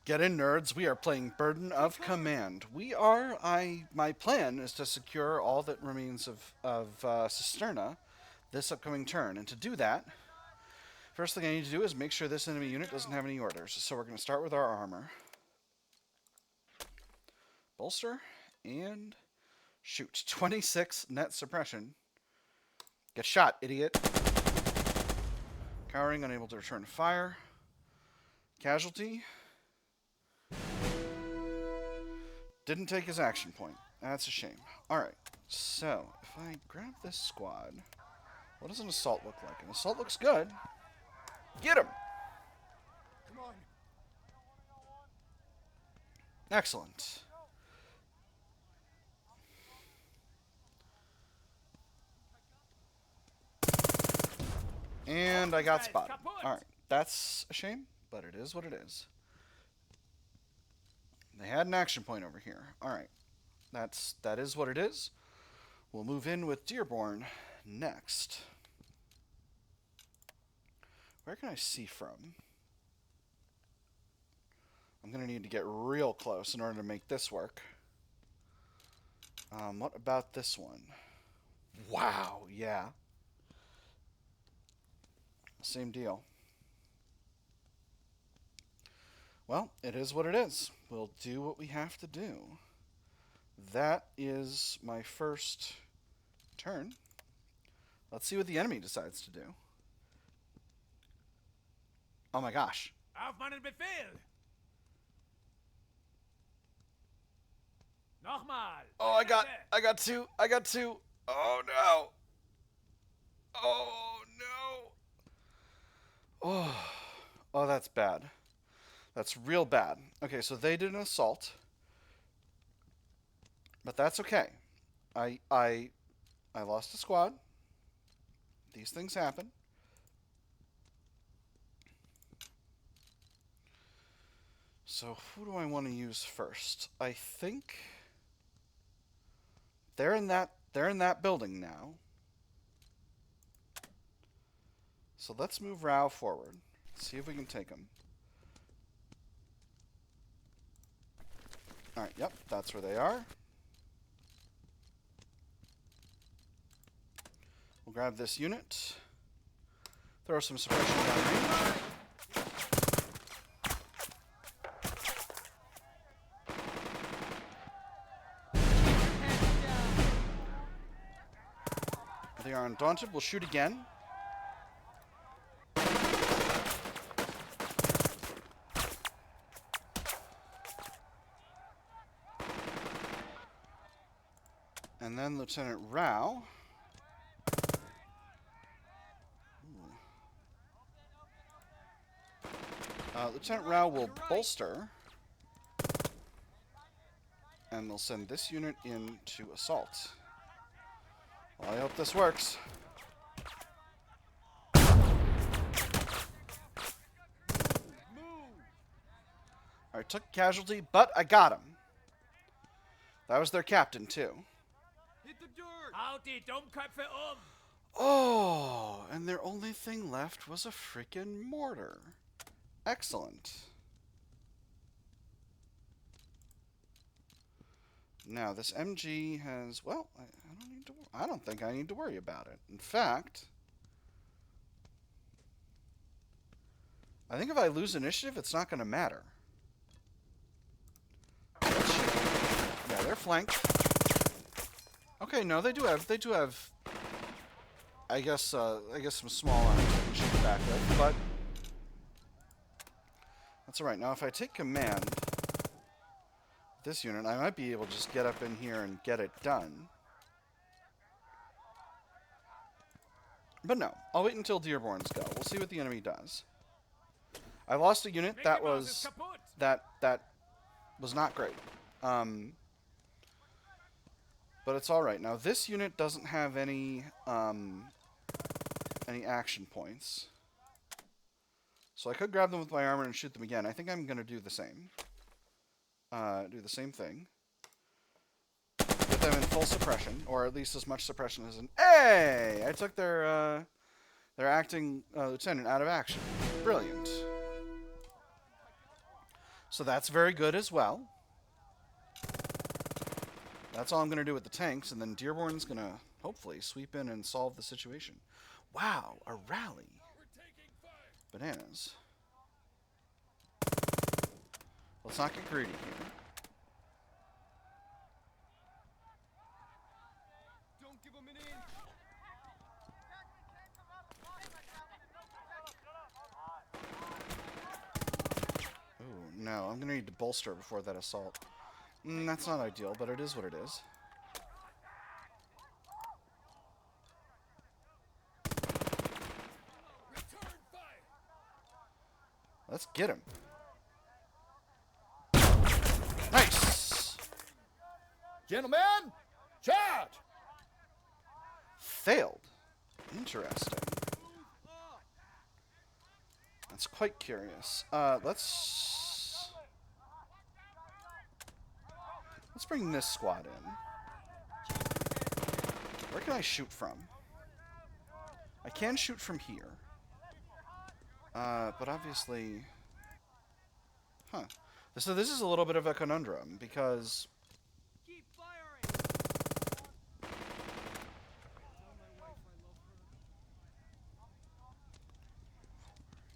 Get in, nerds. We are playing Burden of Command. My plan is to secure all that remains of Cisterna this upcoming turn. And to do that, first thing I need to do is make sure this enemy unit doesn't have any orders. So we're going to start with our armor. Bolster and shoot. 26 net suppression. Get shot, idiot. Cowering, unable to return fire. Casualty. Didn't take his action point. That's a shame. Alright, so if I grab this squad, what does an assault look like? An assault looks good. Get him! Come on. Excellent. And I got spotted. Alright, that's a shame, but it is what it is. They had an action point over here. Alright, that is what it is. We'll move in with Dearborn next. Where can I see from? I'm going to need to get real close in order to make this work. What about this one? Wow, yeah. Same deal. Well, it is what it is. We'll do what we have to do. That is my first turn. Let's see what the enemy decides to do. Oh my gosh. Auf meinen Befehl! Nochmal! Oh, I got two. Oh no. Oh no. Oh, that's bad. That's real bad. Okay, so they did an assault. But that's okay. I lost a squad. These things happen. So who do I want to use first? I think they're in that building now. So let's move Rao forward. See if we can take him. Alright, yep, that's where they are. We'll grab this unit. Throw some suppression down range. They are undaunted. We'll shoot again. And then Lieutenant Rao. Lieutenant Rao will bolster. And they'll send this unit in to assault. Well, I hope this works. Alright, took a casualty, but I got him. That was their captain, too. Hit the dirt! Hau die Dummköpfe Oh, and their only thing left was a freaking mortar. Excellent. Now, this MG has, well, I don't think I need to worry about it. In fact, I think if I lose initiative, it's not going to matter. Yeah, they're flanked. Okay, no, they do have, I guess some small arms I can shoot back with, but that's alright. Now, if I take command of this unit, I might be able to just get up in here and get it done. But no, I'll wait until Dearborn's go. We'll see what the enemy does. I lost a unit that was not great. But it's all right. Now this unit doesn't have any action points, so I could grab them with my armor and shoot them again. I think I'm gonna do the same. Do the same thing. Get them in full suppression, or at least as much suppression as an. Hey! I took their acting lieutenant out of action. Brilliant. So that's very good as well. That's all I'm going to do with the tanks, and then Dearborn's going to hopefully sweep in and solve the situation. Wow, a rally. Bananas. Let's not get greedy here. Don't give him an inch. Ooh, no, I'm going to need to bolster before that assault. That's not ideal, but it is what it is. Return fire. Let's get him. Nice! Gentlemen, charge! Failed. Interesting. That's quite curious. Let's bring this squad in. Where can I shoot from? I can shoot from here. But obviously... Huh. So this is a little bit of a conundrum, because... Keep firing.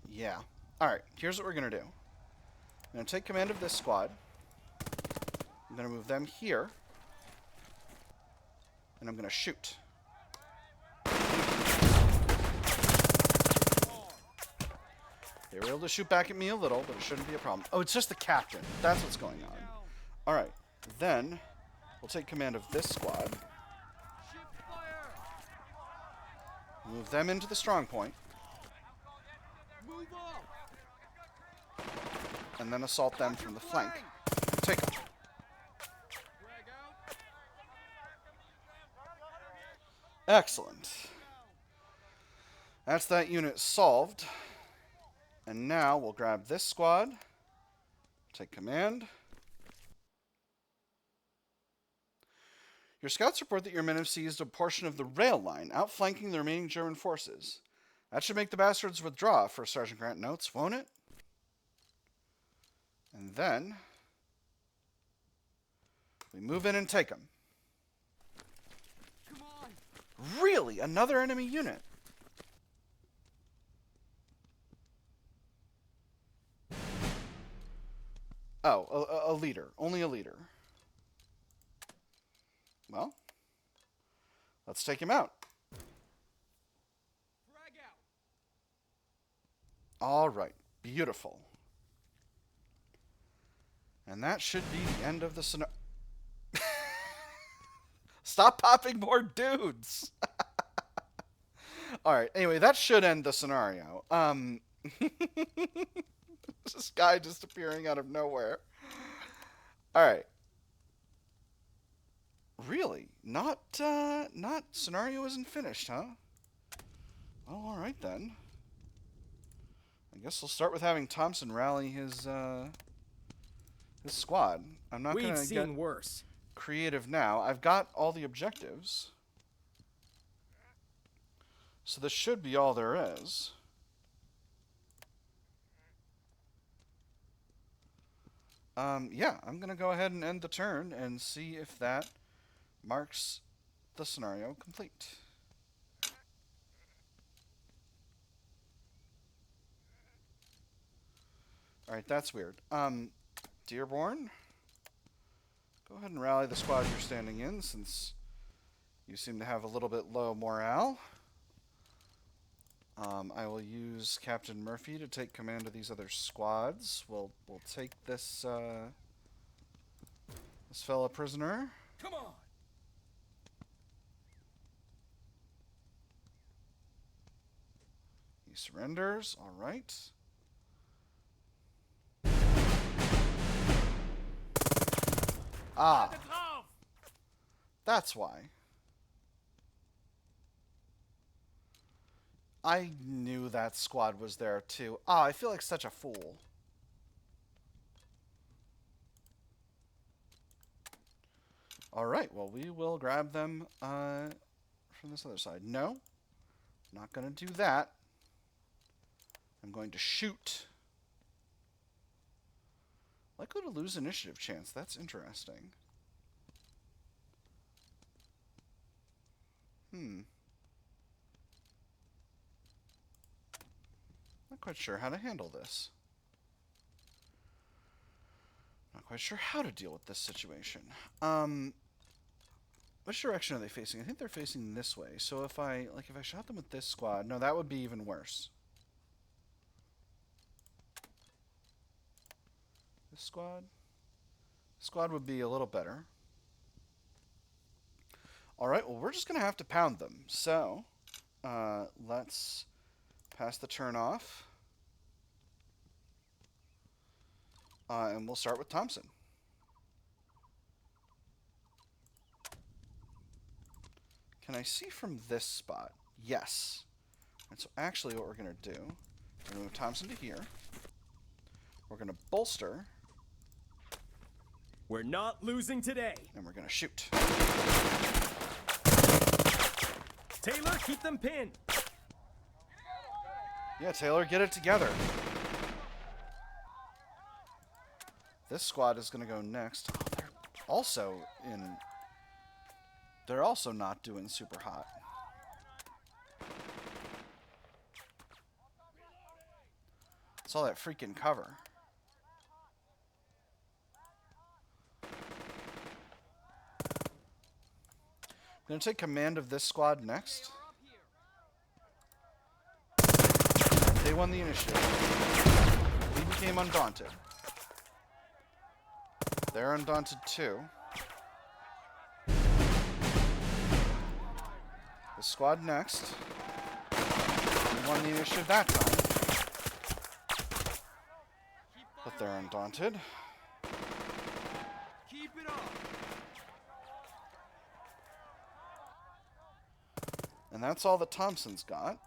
Yeah. Alright, here's what we're going to do. I'm going to take command of this squad. I'm going to move them here. And I'm going to shoot. They were able to shoot back at me a little, but it shouldn't be a problem. Oh, it's just the captain. That's what's going on. Alright, then we'll take command of this squad. Shift fire. Move them into the strong point. Move up. And then assault them from the flank. Take them. Drag out. Excellent. That's that unit solved. And now we'll grab this squad. Take command. Your scouts report that your men have seized a portion of the rail line, outflanking the remaining German forces. That should make the bastards withdraw, First Sergeant Grant notes, won't it? And then we move in and take them. Come on. Really? Another enemy unit? Oh, a leader. Only a leader. Well, let's take him out. Frag out. All right. Beautiful. And that should be the end of the scenario. Stop popping more dudes. All right. Anyway, that should end the scenario. This guy just appearing out of nowhere. All right. Really? Not scenario isn't finished, huh? Well, all right then. I guess we'll start with having Thompson rally his squad. I'm not We've going to get seen worse. creative now. I've got all the objectives. So this should be all there is. Yeah, I'm going to go ahead and end the turn and see if that marks the scenario complete. Alright, that's weird. Dearborn, go ahead and rally the squad you're standing in, since you seem to have a little bit low morale. I will use Captain Murphy to take command of these other squads. We'll take this this fella prisoner. Come on. He surrenders. All right. Ah, The glove. that's why. I knew that squad was there too. Ah, I feel like such a fool. All right, well, we will grab them from this other side. No, not going to do that. I'm going to shoot likely to lose initiative chance. That's interesting. Not quite sure how to handle this. Not quite sure how to deal with this situation. Which direction are they facing? I think they're facing this way. So if I shot them with this squad, no, that would be even worse. This squad would be a little better. All right, well, we're just going to have to pound them. So, let's pass the turn off. And we'll start with Thompson. Can I see from this spot? Yes. And so actually what we're going to do, we're going to move Thompson to here. We're going to bolster. We're not losing today. And we're going to shoot. Taylor, keep them pinned. Yeah, Taylor, get it together. This squad is going to go next. Oh, they're also not doing super hot. It's all that freaking cover. I'm going to take command of this squad next. They won the initiative. We became undaunted. They're undaunted too. The squad next. We won the initiative that time. But they're undaunted. Keep it up. And that's all that Thompson's got.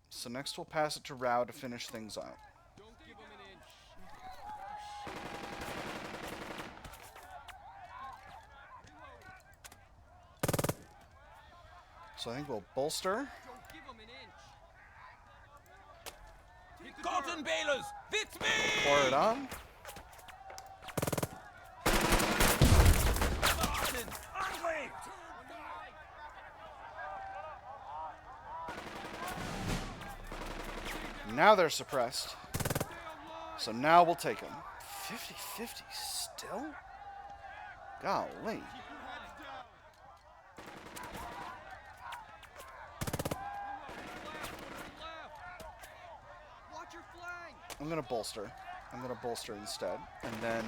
So next we'll pass it to Rao to finish things out. Don't give him an inch. So I think we'll bolster. Don't give him an inch. Hit the dirt. Cottonbalers, it's me! Pour it on. Martin, angry! Now they're suppressed. So now we'll take them. 50-50 still? Golly. Watch your flank. I'm going to bolster. I'm going to bolster instead. And then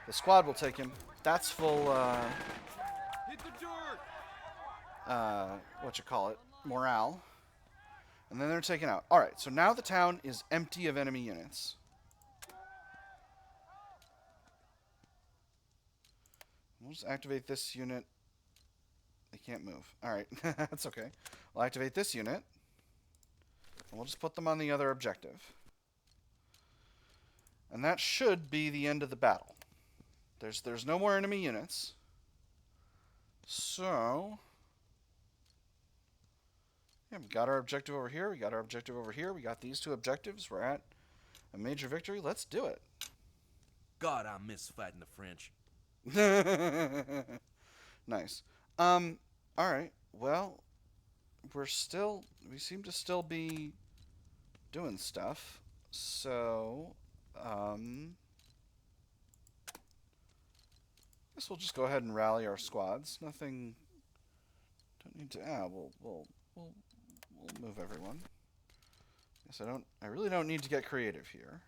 the squad will take him. That's full, Hit the dirt. morale. And then they're taken out. Alright, so now the town is empty of enemy units. We'll just activate this unit. They can't move. Alright, that's okay. We'll activate this unit. And we'll just put them on the other objective. And that should be the end of the battle. There's no more enemy units. So... yeah, we got our objective over here. We got our objective over here. We got these two objectives. We're at a major victory. Let's do it. God, I miss fighting the French. Nice. Alright. Well, we seem to still be doing stuff. So, guess we'll just go ahead and rally our squads. Nothing, don't need to, we'll move everyone. Guess I really don't need to get creative here.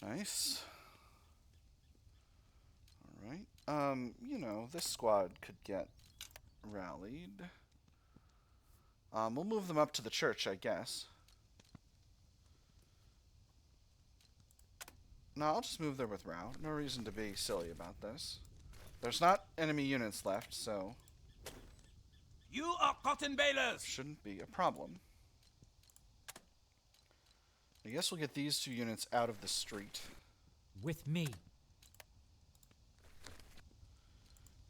Nice. Alright. This squad could get rallied. We'll move them up to the church, I guess. No, I'll just move there with Rao. No reason to be silly about this. There's not enemy units left, so You are Cottonbalers! shouldn't be a problem. I guess we'll get these two units out of the street. With me.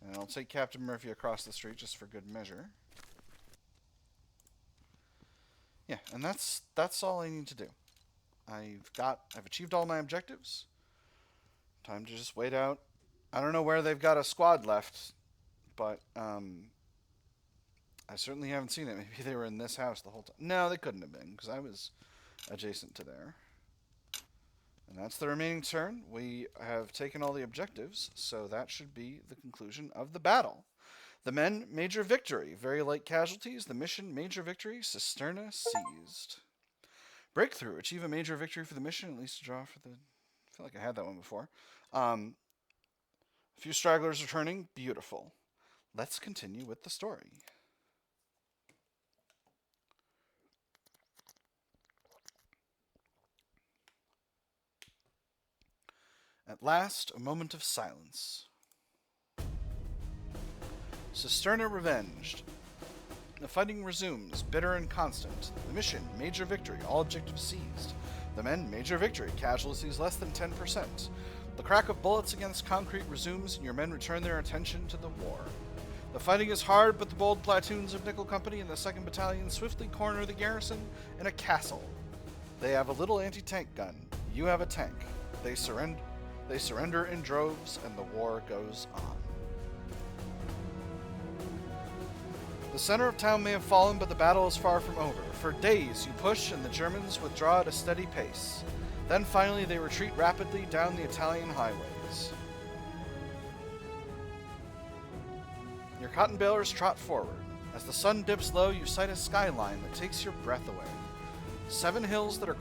And I'll take Captain Murphy across the street just for good measure. Yeah, and that's all I need to do. I've achieved all my objectives. Time to just wait out. I don't know where they've got a squad left, but I certainly haven't seen it. Maybe they were in this house the whole time. No, they couldn't have been, because I was adjacent to there. And that's the remaining turn. We have taken all the objectives, so that should be the conclusion of the battle. The men, major victory. Very light casualties. The mission, major victory. Cisterna seized. Breakthrough. Achieve a major victory for the mission. At least a draw for the... I feel like I had that one before. A few stragglers returning. Beautiful. Let's continue with the story. At last, a moment of silence. Cisterna revenged. The fighting resumes, bitter and constant. The mission, major victory, all objectives seized. The men, major victory, casualties less than 10%. The crack of bullets against concrete resumes, and your men return their attention to the war. The fighting is hard, but the bold platoons of Nickel Company and the 2nd Battalion swiftly corner the garrison in a castle. They have a little anti-tank gun. You have a tank. They surrender in droves, and the war goes on. The center of town may have fallen, but the battle is far from over. For days you push, and the Germans withdraw at a steady pace. Then finally they retreat rapidly down the Italian highways. Your Cottonbalers trot forward. As the sun dips low, you sight a skyline that takes your breath away. 7 hills that are...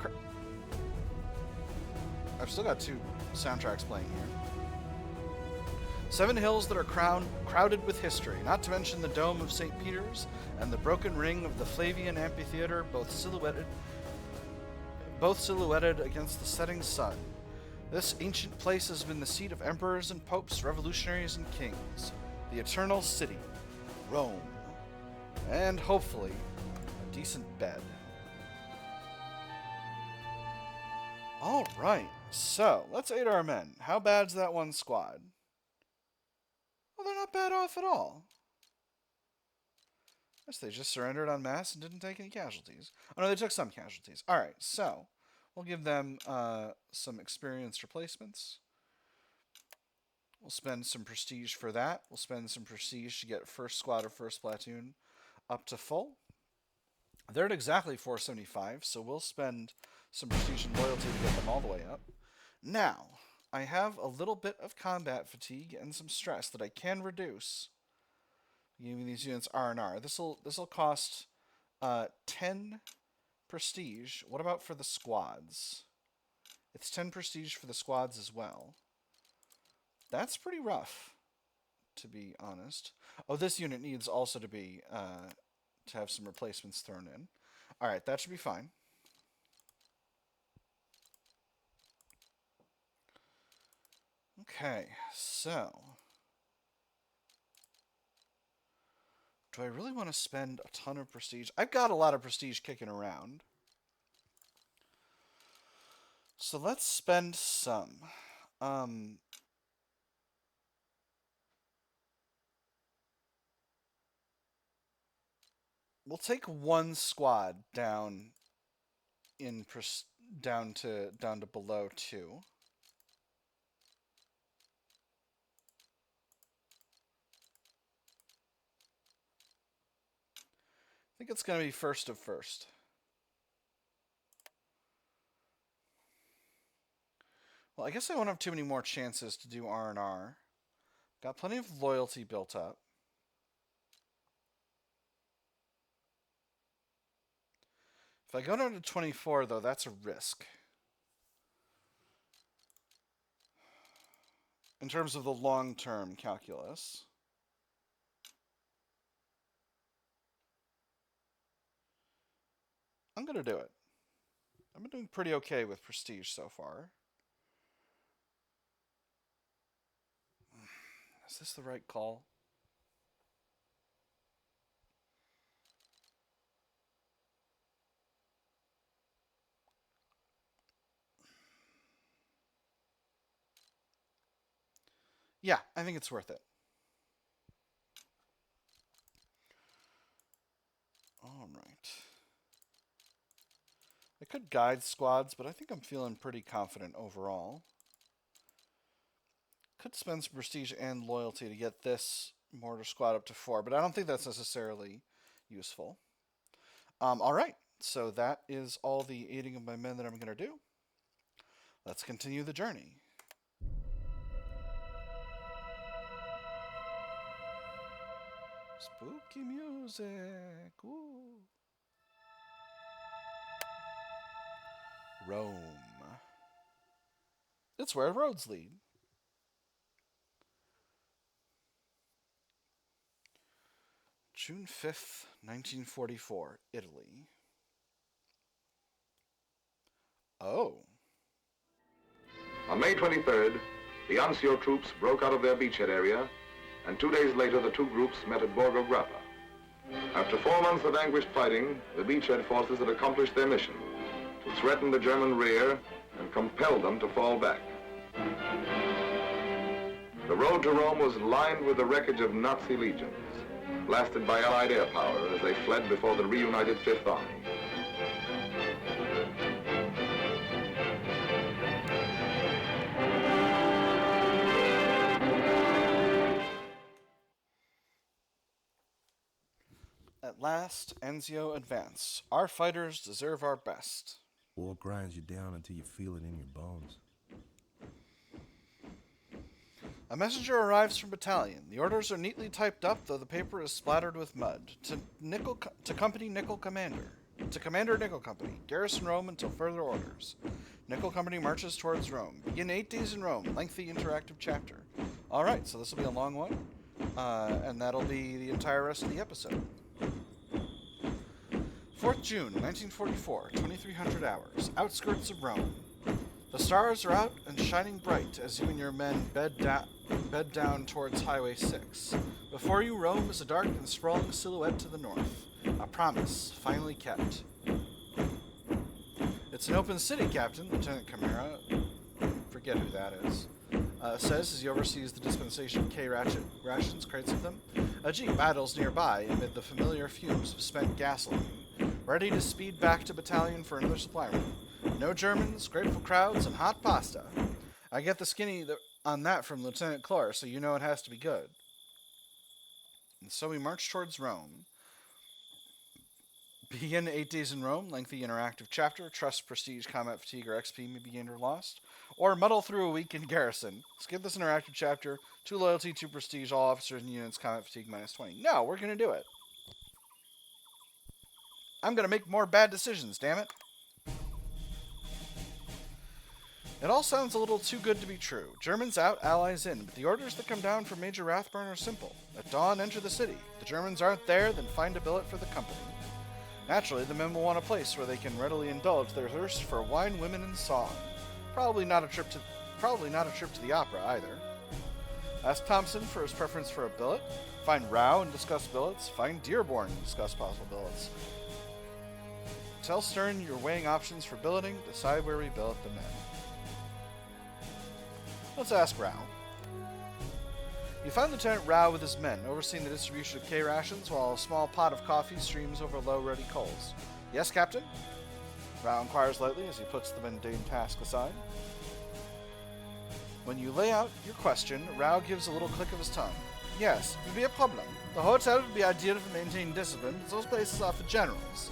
I've still got 2 soundtracks playing here. 7 hills that are crowded with history, not to mention the dome of St. Peter's and the broken ring of the Flavian Amphitheater, both silhouetted against the setting sun. This ancient place has been the seat of emperors and popes, revolutionaries and kings. The eternal city, Rome. And hopefully, a decent bed. Alright, so let's aid our men. How bad's that one squad? Well, they're not bad off at all. Yes, they just surrendered en masse and didn't take any casualties. Oh no, they took some casualties. Alright, so we'll give them some experienced replacements. We'll spend some prestige for that. We'll spend some prestige to get first squad or first platoon up to full. They're at exactly 475, so we'll spend some prestige and loyalty to get them all the way up. Now, I have a little bit of combat fatigue and some stress that I can reduce. Giving these units R&R. This'll cost 10 prestige. What about for the squads? It's 10 prestige for the squads as well. That's pretty rough, to be honest. Oh, this unit needs also to be to have some replacements thrown in. All right, that should be fine. Okay, so do I really want to spend a ton of prestige? I've got a lot of prestige kicking around. So let's spend some. We'll take one squad down down to below 2. I think it's going to be first of first. Well, I guess I won't have too many more chances to do R&R. Got plenty of loyalty built up. If I go down to 24, though, that's a risk. In terms of the long-term calculus. I'm going to do it. I've been doing pretty okay with prestige so far. Is this the right call? Yeah, I think it's worth it. Alright. I could guide squads, but I think I'm feeling pretty confident overall. Could spend some prestige and loyalty to get this mortar squad up to 4, but I don't think that's necessarily useful. Alright, so that is all the aiding of my men that I'm going to do. Let's continue the journey. Spooky music. Ooh. Rome. It's where roads lead. June 5th, 1944, Italy. Oh. On May 23rd, the Anzio troops broke out of their beachhead area, and 2 days later the two groups met at Borgo Grappa. After 4 months of anguished fighting, the beachhead forces had accomplished their mission, to threaten the German rear and compel them to fall back. The road to Rome was lined with the wreckage of Nazi legions, blasted by Allied air power as they fled before the reunited Fifth Army. At last, Anzio advance. Our fighters deserve our best. War grinds you down until you feel it in your bones. A messenger arrives from battalion. The orders are neatly typed up, though the paper is splattered with mud. To Company Nickel Commander. To Commander Nickel Company. Garrison Rome until further orders. Nickel Company marches towards Rome. Begin 8 days in Rome. Lengthy interactive chapter. Alright, so this will be a long one. And that'll be the entire rest of the episode. 4th June, 1944, 2300 hours. Outskirts of Rome. The stars are out and shining bright as you and your men bed down towards Highway 6. Before you, Rome is a dark and sprawling silhouette to the north. A promise, finally kept. It's an open city, Captain, Lieutenant Camara, forget who that is, says as he oversees the dispensation of rations, crates of them. A jeep idles nearby amid the familiar fumes of spent gasoline, ready to speed back to battalion for another supply run. No Germans, grateful crowds, and hot pasta. I get the skinny on that from Lieutenant Clore, so you know it has to be good. And so we march towards Rome. Begin 8 days in Rome, lengthy interactive chapter, trust, prestige, combat fatigue, or XP may be gained or lost. Or muddle through a week in garrison. Skip this interactive chapter, 2 loyalty, 2 prestige, all officers and units, combat fatigue minus 20. No, we're going to do it. I'm going to make more bad decisions, damn it. It all sounds a little too good to be true. Germans out, allies in, but the orders that come down from Major Rathburn are simple. At dawn, enter the city. If the Germans aren't there, then find a billet for the company. Naturally, the men will want a place where they can readily indulge their thirst for wine, women, and song. Probably not a trip to the opera either. Ask Thompson for his preference for a billet. Find Rao and discuss billets. Find Dearborn and discuss possible billets. Tell Stern you're weighing options for billeting. Decide where we billet the men. Let's ask Rao. You find Lieutenant Rao with his men, overseeing the distribution of K-rations while a small pot of coffee streams over low, ruddy coals. Yes, Captain? Rao inquires lightly as he puts the mundane task aside. When you lay out your question, Rao gives a little click of his tongue. Yes, it would be a problem. The hotel would be ideal for maintaining discipline, but those places are for generals.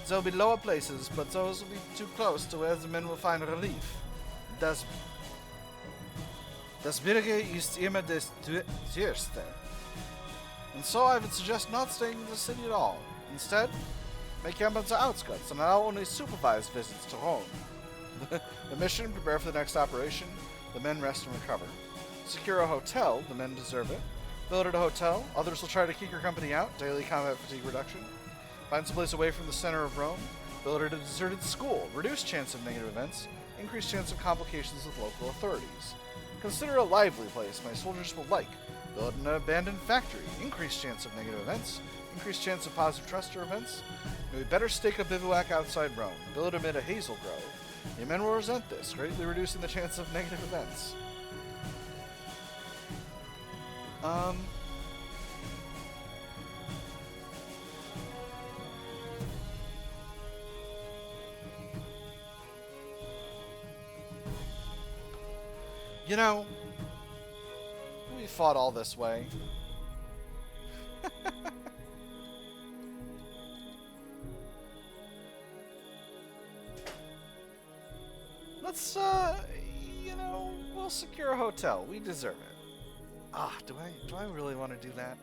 There will be lower places, but those will be too close to where the men will find relief. Das Birge ist immer das Tierste. And so I would suggest not staying in the city at all. Instead, make camp on the outskirts and allow only supervised visits to Rome. The mission, prepare for the next operation. The men rest and recover. Secure a hotel, the men deserve it. Build at a hotel, others will try to kick your company out, daily combat fatigue reduction. Find some place away from the center of Rome. Build at a deserted school, reduce chance of negative events, increase chance of complications with local authorities. Consider a lively place my soldiers will like. Build an abandoned factory, increase chance of negative events, increase chance of positive trust or events. Maybe better stake a bivouac outside Rome. Build amid a hazel grove. The men will resent this, greatly reducing the chance of negative events. You know, we fought all this way. Let's, you know, we'll secure a hotel. We deserve it. Ah, do I really want to do that?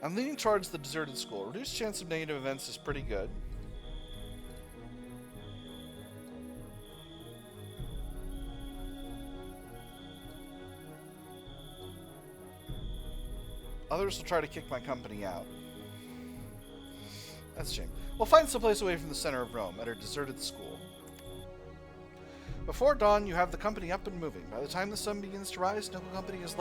I'm leaning towards the deserted school. Reduced chance of negative events is pretty good. Others will try to kick my company out. That's a shame. We'll find someplace away from the center of Rome, at our deserted school. Before dawn, you have the company up and moving. By the time the sun begins to rise, Nickel Company has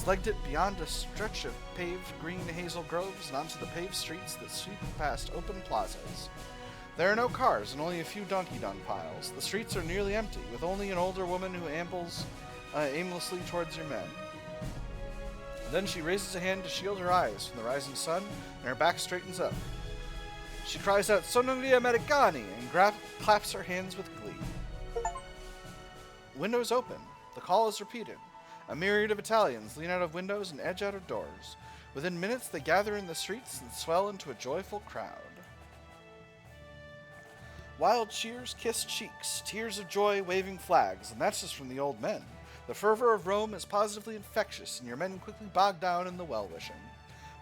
legged it beyond a stretch of paved green hazel groves and onto the paved streets that sweep past open plazas. There are no cars and only a few donkey dung piles. The streets are nearly empty, with only an older woman who ambles aimlessly towards your men. Then she raises a hand to shield her eyes from the rising sun, and her back straightens up. She cries out, "Sono gli Americani!" and claps her hands with glee. Windows open. The call is repeated. A myriad of Italians lean out of windows and edge out of doors. Within minutes, they gather in the streets and swell into a joyful crowd. Wild cheers kiss cheeks, tears of joy waving flags, and that's just from the old men. The fervor of Rome is positively infectious, and your men quickly bog down in the well-wishing.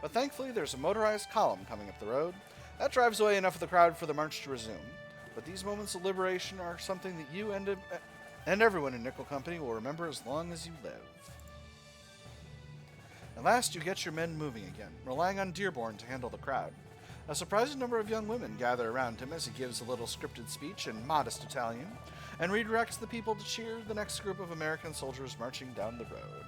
But thankfully, there's a motorized column coming up the road. That drives away enough of the crowd for the march to resume. But these moments of liberation are something that you and everyone in Nickel Company will remember as long as you live. At last, you get your men moving again, relying on Dearborn to handle the crowd. A surprising number of young women gather around him as he gives a little scripted speech in modest Italian and redirects the people to cheer the next group of American soldiers marching down the road.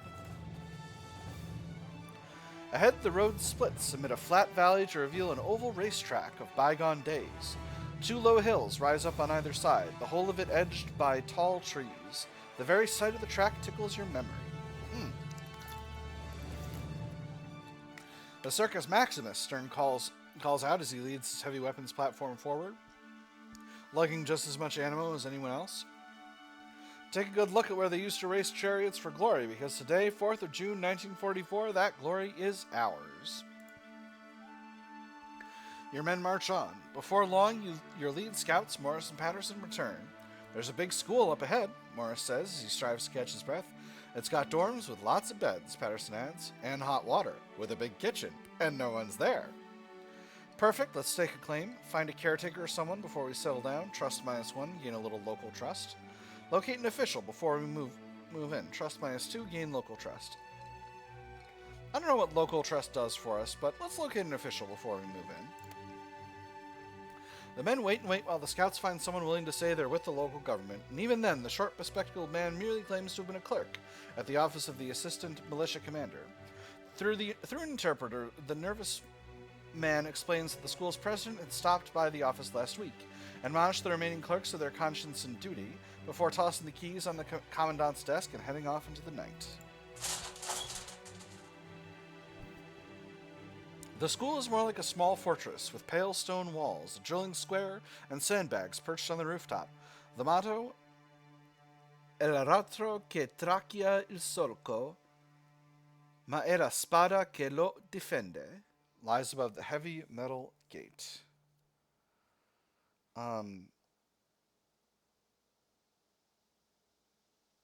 Ahead, the road splits amid a flat valley to reveal an oval racetrack of bygone days. Two low hills rise up on either side, the whole of it edged by tall trees. The very sight of the track tickles your memory. The Circus Maximus, Stern calls out as he leads his heavy weapons platform forward, lugging just as much ammo as anyone else. Take a good look at where they used to race chariots for glory, because today, 4th of June 1944, that glory is ours. Your men march on. Before long, your lead scouts, Morris and Patterson, return. There's a big school up ahead, Morris says as he strives to catch his breath. It's got dorms with lots of beds, Patterson adds, and hot water, with a big kitchen, and no one's there. Perfect, let's stake a claim. Find a caretaker or someone before we settle down. Trust -1, gain a little local trust. Locate an official before we move in. Trust -2, gain local trust. I don't know what local trust does for us, but let's locate an official before we move in. The men wait and wait while the scouts find someone willing to say they're with the local government, and even then, the short, bespectacled man merely claims to have been a clerk at the office of the assistant militia commander. Through an interpreter, the nervous man explains that the school's president had stopped by the office last week, admonished the remaining clerks of their conscience and duty, before tossing the keys on the commandant's desk and heading off into the night. The school is more like a small fortress, with pale stone walls, a drilling square, and sandbags perched on the rooftop. The motto, "El aratro che tracchia il solco, ma è la spada che lo difende," lies above the heavy metal gate.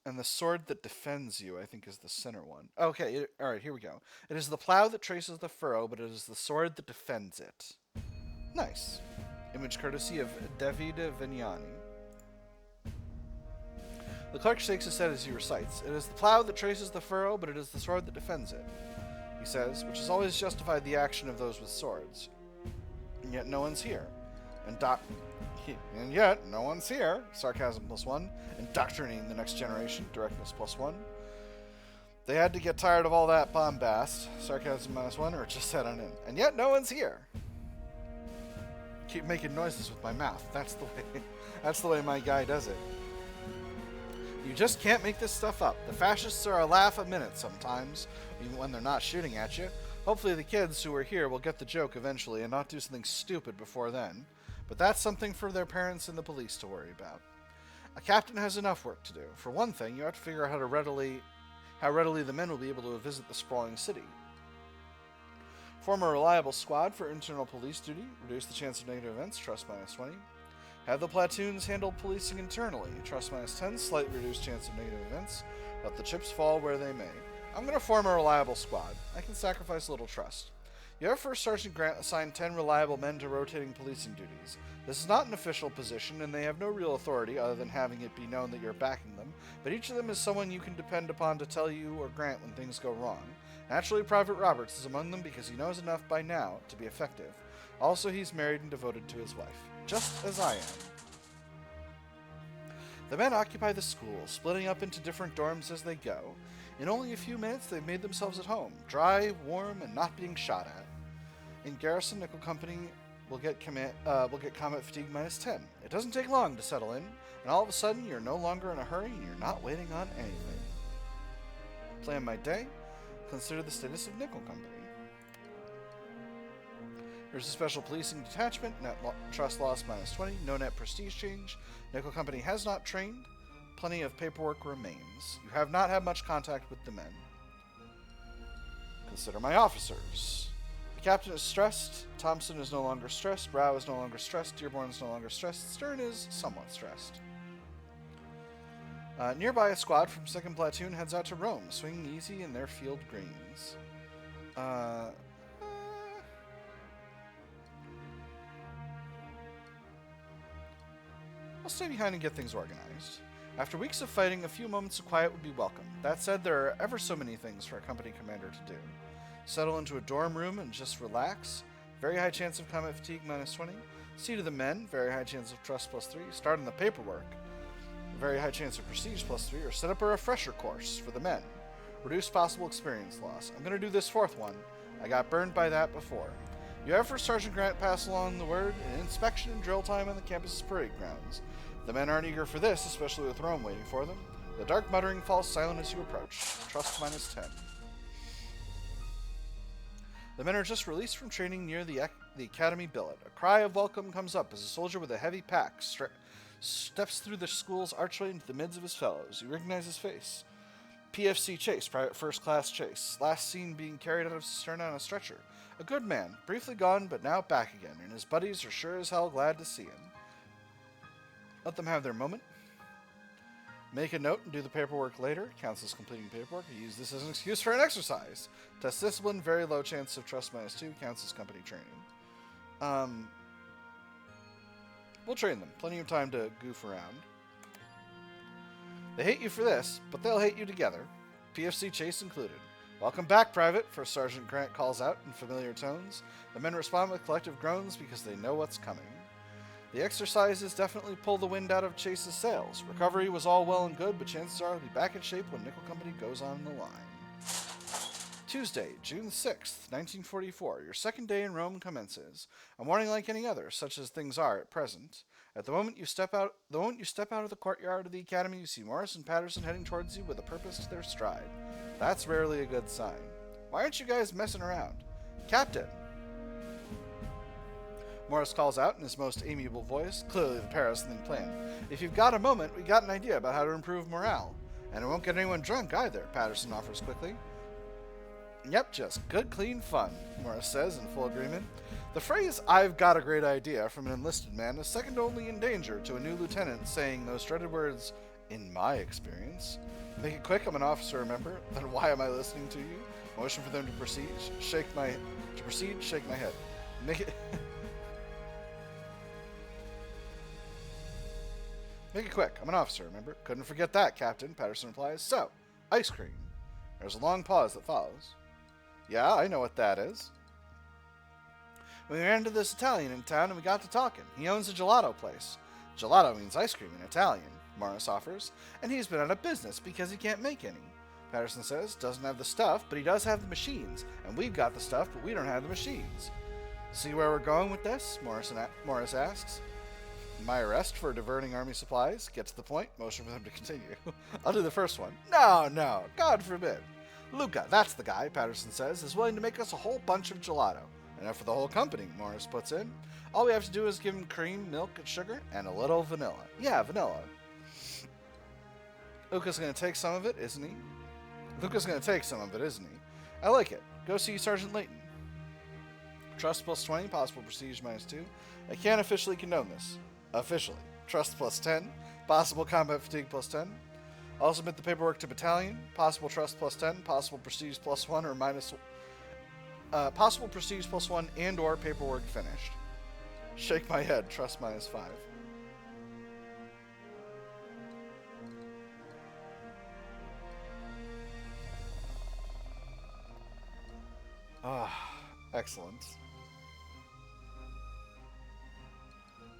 And the sword that defends you, I think, is the center one. Okay, alright, here we go. It is the plow that traces the furrow, but it is the sword that defends it. Nice. Image courtesy of Davide Vignani. The clerk shakes his head as he recites. It is the plow that traces the furrow, but it is the sword that defends it, he says, which has always justified the action of those with swords. And yet no one's here. And yet, no one's here. Sarcasm +1. Indoctrinating the next generation. Directness +1. They had to get tired of all that bombast. Sarcasm -1, or just head on in. And yet, no one's here. Keep making noises with my mouth. That's the way my guy does it. You just can't make this stuff up. The fascists are a laugh a minute sometimes, even when they're not shooting at you. Hopefully the kids who are here will get the joke eventually and not do something stupid before then. But that's something for their parents and the police to worry about. A captain has enough work to do. For one thing, you have to figure out how readily the men will be able to visit the sprawling city. Form a reliable squad for internal police duty. Reduce the chance of negative events. Trust -20. Have the platoons handle policing internally. Trust -10. Slightly reduced chance of negative events. Let the chips fall where they may. I'm going to form a reliable squad. I can sacrifice a little trust. You have First Sergeant Grant assign 10 reliable men to rotating policing duties. This is not an official position, and they have no real authority other than having it be known that you're backing them, but each of them is someone you can depend upon to tell you or Grant when things go wrong. Naturally, Private Roberts is among them because he knows enough by now to be effective. Also, he's married and devoted to his wife, just as I am. The men occupy the school, splitting up into different dorms as they go. In only a few minutes, they've made themselves at home, dry, warm, and not being shot at. In garrison, Nickel Company will get combat fatigue -10. It doesn't take long to settle in, and all of a sudden, you're no longer in a hurry and you're not waiting on anything. Plan my day. Consider the status of Nickel Company. There's a special policing detachment, net trust loss -20, no net prestige change. Nickel Company has not trained. Plenty of paperwork remains. You have not had much contact with the men. Consider my officers. The captain is stressed. Thompson is no longer stressed. Rao is no longer stressed. Dearborn is no longer stressed. Stern is somewhat stressed. Nearby, a squad from 2nd Platoon heads out to Rome, swinging easy in their field greens. I'll stay behind and get things organized. After weeks of fighting, a few moments of quiet would be welcome. That said, there are ever so many things for a company commander to do. Settle into a dorm room and just relax. Very high chance of combat fatigue -20. See to the men. Very high chance of trust +3. Start on the paperwork. Very high chance of prestige +3. Or set up a refresher course for the men. Reduce possible experience loss. I'm going to do this 4th one. I got burned by that before. You have First Sergeant Grant pass along the word, an inspection and drill time on the campus's parade grounds. The men aren't eager for this, especially with Rome waiting for them. The dark muttering falls silent as you approach. Trust -10. The men are just released from training near the academy billet. A cry of welcome comes up as a soldier with a heavy pack steps through the school's archway into the midst of his fellows. You recognize his face. PFC Chase, Private First Class Chase. Last seen being carried out of Cisterna on a stretcher. A good man, briefly gone but now back again, and his buddies are sure as hell glad to see him. Let them have their moment. Make a note and do the paperwork later. Counts as completing paperwork. You use this as an excuse for an exercise. Test discipline, very low chance of trust -2. Counts as company training. We'll train them. Plenty of time to goof around. They hate you for this, but they'll hate you together. PFC Chase included. Welcome back, Private, First Sergeant Grant calls out in familiar tones. The men respond with collective groans because they know what's coming. The exercises definitely pull the wind out of Chase's sails. Recovery was all well and good, but chances are he'll be back in shape when Nickel Company goes on the line. Tuesday, June 6th, 1944. Your 2nd day in Rome commences. A morning like any other, such as things are at present. At the moment you step out of the courtyard of the academy, you see Morris and Patterson heading towards you with a purpose to their stride. That's rarely a good sign. Why aren't you guys messing around? Captain! Morris calls out in his most amiable voice. Clearly the pair has something planned. If you've got a moment, we got an idea about how to improve morale. And it won't get anyone drunk either, Patterson offers quickly. Yep, just good, clean fun, Morris says in full agreement. The phrase, "I've got a great idea," from an enlisted man is second only in danger to a new lieutenant saying those dreaded words, "in my experience." Make it quick, I'm an officer, remember? Then why am I listening to you? Motion for them to proceed, shake my head. Make it... Make it quick. I'm an officer, remember? Couldn't forget that, Captain, Patterson replies. So, ice cream. There's a long pause that follows. Yeah, I know what that is. We ran into this Italian in town and we got to talking. He owns a gelato place. Gelato means ice cream in Italian, Morris offers. And he's been out of business because he can't make any. Patterson says, doesn't have the stuff, but he does have the machines. And we've got the stuff, but we don't have the machines. See where we're going with this? Morris asks. My arrest for diverting army supplies? Get to the point. Motion for them to continue. I'll do the first one. No, God forbid. Luca, that's the guy, Patterson says, is willing to make us a whole bunch of gelato. Enough for the whole company, Morris puts in. All we have to do is give him cream, milk, and sugar, and a little vanilla. Yeah, vanilla. Luca's going to take some of it, isn't he? Luca's going to take some of it, isn't he? I like it. Go see Sergeant Layton. Trust plus 20, possible prestige minus 2. I can't officially condone this. Officially. Trust plus 10, possible combat fatigue plus 10. I'll submit the paperwork to battalion. Possible trust plus 10, possible prestige plus 1 or minus... possible prestige plus 1 and or paperwork finished. Shake my head. Trust minus 5. Ah, excellent.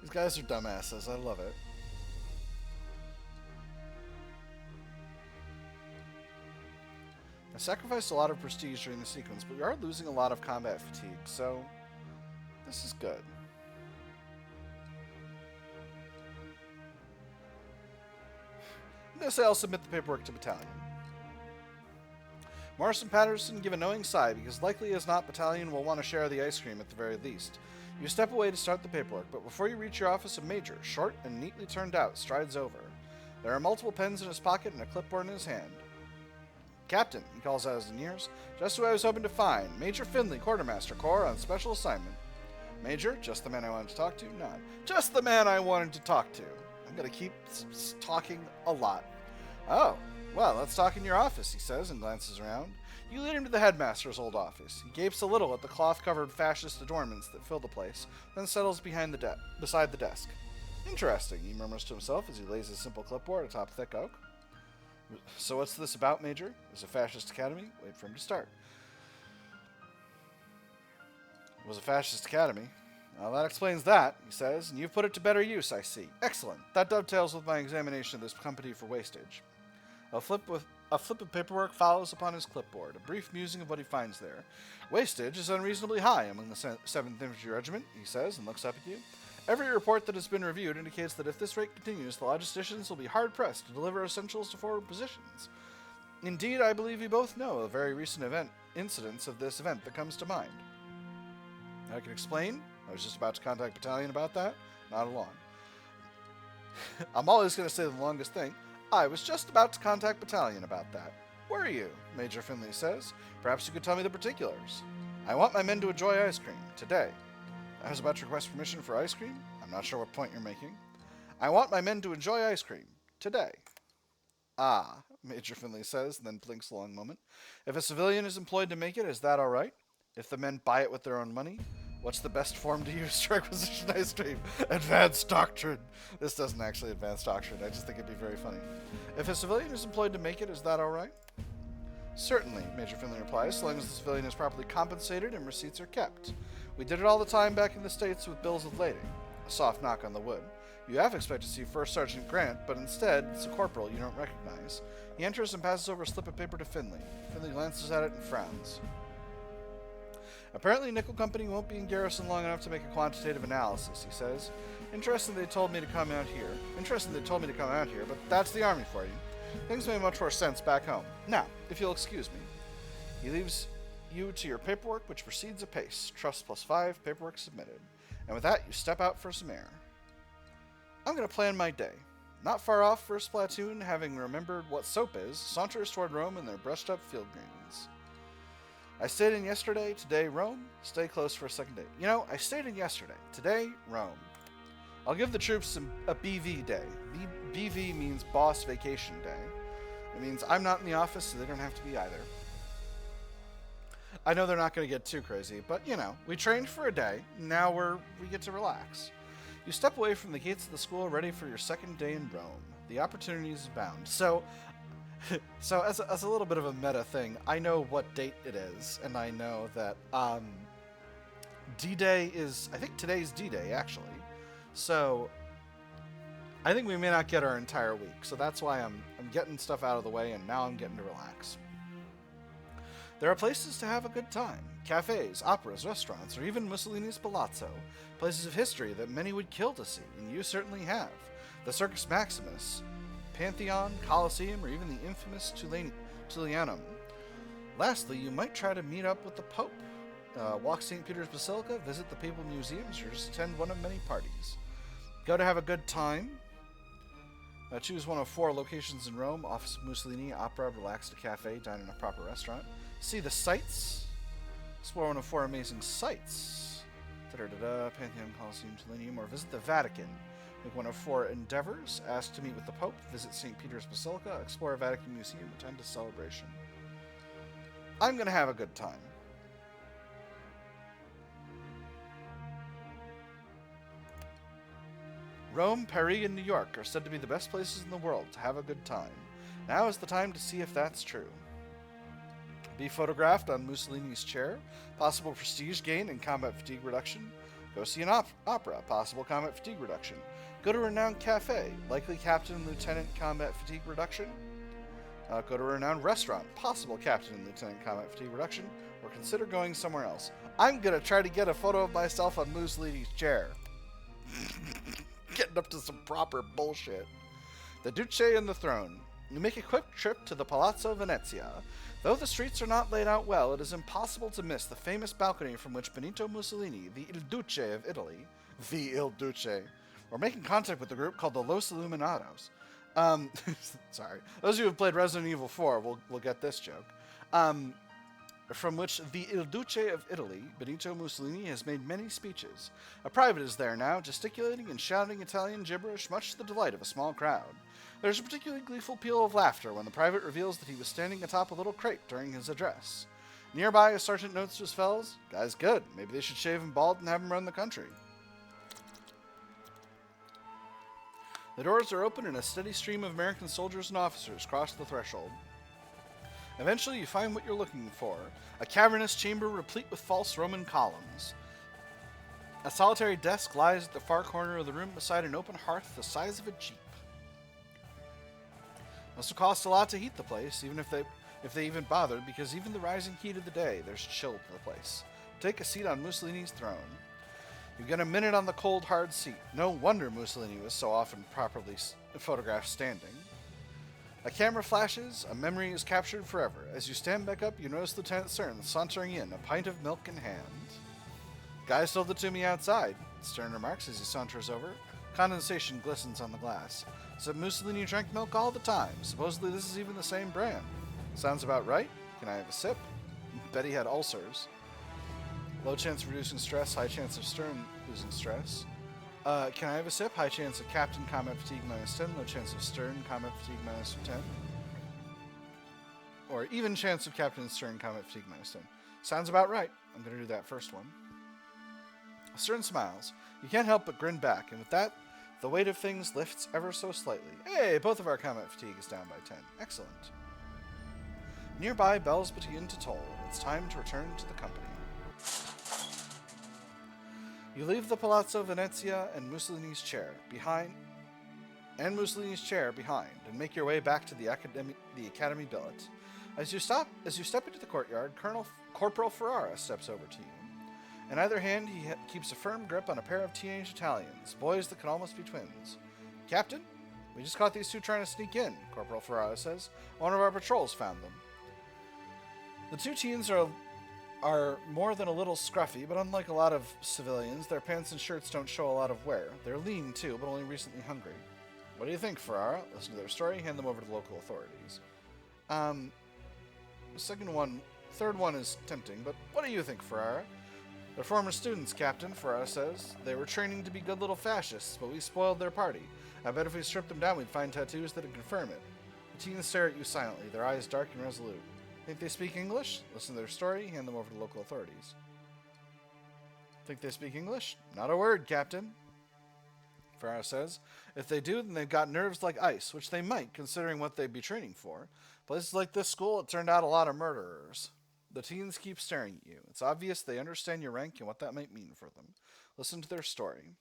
These guys are dumbasses. I love it. I sacrificed a lot of prestige during the sequence, but we are losing a lot of combat fatigue, so this is good. I'm going to say I'll submit the paperwork to battalion. Morris and Patterson give a knowing sigh because likely as not battalion will want to share the ice cream at the very least. You step away to start the paperwork, but before you reach your office, a major, short and neatly turned out, strides over. There are multiple pens in his pocket and a clipboard in his hand. Captain, he calls out his ears, just who I was hoping to find. Major Finley, Quartermaster Corps, on special assignment. Major, just the man I wanted to talk to? Nod. Just the man I wanted to talk to. I'm going to keep talking a lot. Oh, well, let's talk in your office, he says and glances around. You lead him to the headmaster's old office. He gapes a little at the cloth-covered fascist adornments that fill the place, then settles beside the desk. Interesting, he murmurs to himself as he lays his simple clipboard atop thick oak. So what's this about, Major? Is a fascist academy? Wait for him to start. It was a fascist academy. Well, that explains that, he says, and you've put it to better use, I see. Excellent. That dovetails with my examination of this company for wastage. A flip of paperwork follows upon his clipboard, a brief musing of what he finds there. Wastage is unreasonably high among the 7th Infantry Regiment, he says, and looks up at you. Every report that has been reviewed indicates that if this rate continues, the logisticians will be hard-pressed to deliver essentials to forward positions. Indeed, I believe you both know a very recent incidents of this event that comes to mind. I can explain. I was just about to contact battalion about that. Not along. I'm always going to say the longest thing. I was just about to contact battalion about that. Were you? Major Finley says. Perhaps you could tell me the particulars. I want my men to enjoy ice cream. Today. I was about to request permission for ice cream. I'm not sure what point you're making. I want my men to enjoy ice cream. Today. Ah, Major Finley says, and then blinks a long moment. If a civilian is employed to make it, is that all right? If the men buy it with their own money? What's the best form to use to requisition ice cream? Advanced doctrine. This doesn't actually advance doctrine. I just think it'd be very funny. If a civilian is employed to make it, is that all right? Certainly, Major Finley replies, so long as the civilian is properly compensated and receipts are kept. We did it all the time back in the States with bills of lading. A soft knock on the wood. You half expect to see First Sergeant Grant, but instead, it's a corporal you don't recognize. He enters and passes over a slip of paper to Finley. Finley glances at it and frowns. Apparently, Nickel Company won't be in garrison long enough to make a quantitative analysis, he says. Interesting they told me to come out here. But that's the Army for you. Things make much more sense back home. Now, if you'll excuse me. He leaves you to your paperwork, which proceeds apace. Trust plus 5, paperwork submitted. And with that, you step out for some air. I'm going to plan my day. Not far off, first platoon, having remembered what soap is, saunters toward Rome in their brushed-up field greens. I stayed in yesterday, today Rome. Stay close for a second day. You know, I stayed in yesterday, today Rome. I'll give the troops a BV day. BV means boss vacation day. It means I'm not in the office, so they don't have to be either. I know they're not going to get too crazy, but you know, we trained for a day. Now we get to relax. You step away from the gates of the school, ready for your second day in Rome. The opportunities abound. So as a little bit of a meta thing, I know what date it is, and I know that D-Day is, I think today's D-Day, actually. So I think we may not get our entire week, so that's why I'm getting stuff out of the way, and now I'm getting to relax. There are places to have a good time. Cafes, operas, restaurants, or even Mussolini's Palazzo. Places of history that many would kill to see, and you certainly have. The Circus Maximus, Pantheon, Colosseum, or even the infamous Tullianum. Lastly, you might try to meet up with the Pope. Walk St. Peter's Basilica, visit the Papal Museums, or just attend one of many parties. Go to have a good time. Choose one of 4 locations in Rome: Office of Mussolini, Opera, Relax to Cafe, Dine in a Proper Restaurant. See the sights. Explore one of 4 amazing sites. Pantheon, Colosseum, Millennium, or visit the Vatican. Make one of 4 endeavors. Ask to meet with the Pope. Visit St. Peter's Basilica. Explore a Vatican Museum. Attend a celebration. I'm going to have a good time. Rome, Paris, and New York are said to be the best places in the world to have a good time. Now is the time to see if that's true. Be photographed on Mussolini's chair. Possible prestige gain and combat fatigue reduction. Go see an opera. Possible combat fatigue reduction. Go to a renowned cafe. Likely captain and lieutenant combat fatigue reduction. Go to a renowned restaurant. Possible captain and lieutenant combat fatigue reduction. Or consider going somewhere else. I'm going to try to get a photo of myself on Mussolini's chair. Getting up to some proper bullshit. The Duce and the Throne. You make a quick trip to the Palazzo Venezia. Though the streets are not laid out well, it is impossible to miss the famous balcony from which Benito Mussolini, the Il Duce of Italy, or making contact with the group called the Los Illuminados. Sorry. Those of you who have played Resident Evil 4 will get this joke. From which the Il Duce of Italy, Benito Mussolini, has made many speeches. A private is there now, gesticulating and shouting Italian gibberish, much to the delight of a small crowd. There's a particularly gleeful peal of laughter when the private reveals that he was standing atop a little crate during his address. Nearby, a sergeant notes to his fellows, "Guy's good. Maybe they should shave him bald and have him run the country." The doors are open and a steady stream of American soldiers and officers cross the threshold. Eventually, you find what you're looking for, a cavernous chamber replete with false Roman columns. A solitary desk lies at the far corner of the room beside an open hearth the size of a jeep. Must have cost a lot to heat the place, even if they even bothered, because even the rising heat of the day, there's chill to the place. Take a seat on Mussolini's throne. You get a minute on the cold, hard seat. No wonder Mussolini was so often properly photographed standing. A camera flashes, a memory is captured forever. As you stand back up, you notice Lieutenant Stern sauntering in, a pint of milk in hand. "Guy sold it to me outside," Stern remarks as he saunters over. Condensation glistens on the glass. Said Mussolini drank milk all the time. Supposedly this is even the same brand. Sounds about right. Can I have a sip? Bet he had ulcers. Low chance of reducing stress, high chance of Stern losing stress. Can I have a sip? High chance of Captain combat fatigue -10, low chance of Stern combat fatigue -10. Or even chance of Captain Stern combat fatigue -10. Sounds about right. I'm going to do that first one. Stern smiles. You can't help but grin back, and with that, the weight of things lifts ever so slightly. Hey, both of our combat fatigue is down by 10. Excellent. Nearby, bells begin to toll. It's time to return to the company. You leave the Palazzo Venezia and Mussolini's chair behind, and make your way back to the academy billet. As you step into the courtyard, Corporal Ferrara steps over to you. In either hand, he keeps a firm grip on a pair of teenage Italians, boys that could almost be twins. "Captain, we just caught these two trying to sneak in," Corporal Ferrara says. "One of our patrols found them." The two teens are more than a little scruffy, but unlike a lot of civilians, their pants and shirts don't show a lot of wear. They're lean, too, but only recently hungry. "What do you think, Ferrara?" Listen to their story, hand them over to the local authorities. Third one is tempting, but what do you think, Ferrara? "They're former students, Captain," Ferrara says. "They were training to be good little fascists, but we spoiled their party. I bet if we stripped them down, we'd find tattoos that'd confirm it." The teens stare at you silently, their eyes dark and resolute. "Think they speak English?" Listen to their story, hand them over to local authorities. "Think they speak English?" "Not a word, Captain," Ferrara says. "If they do, then they've got nerves like ice, which they might, considering what they'd be training for. Places like this school, it turned out a lot of murderers." The teens keep staring at you. It's obvious they understand your rank and what that might mean for them. Listen to their story.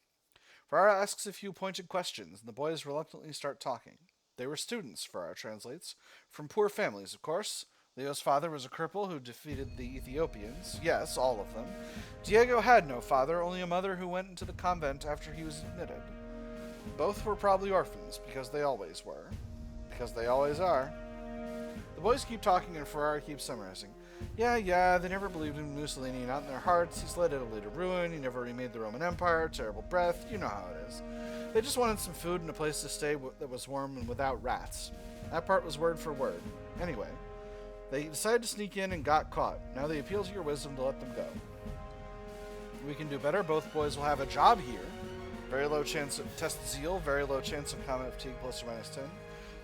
Ferrara asks a few pointed questions, and the boys reluctantly start talking. They were students, Ferrara translates. From poor families, of course. Leo's father was a cripple who defeated the Ethiopians. Yes, all of them. Diego had no father, only a mother who went into the convent after he was admitted. Both were probably orphans, because they always were. Because they always are. The boys keep talking and Ferrara keeps summarizing. Yeah, they never believed in Mussolini, not in their hearts. He's led Italy to ruin. He never remade the Roman Empire. Terrible breath. You know how it is. They just wanted some food and a place to stay that was warm and without rats. That part was word for word. Anyway, they decided to sneak in and got caught. Now they appeal to your wisdom to let them go. We can do better. Both boys will have a job here. Very low chance of test zeal. Very low chance of combat fatigue, plus or minus 10.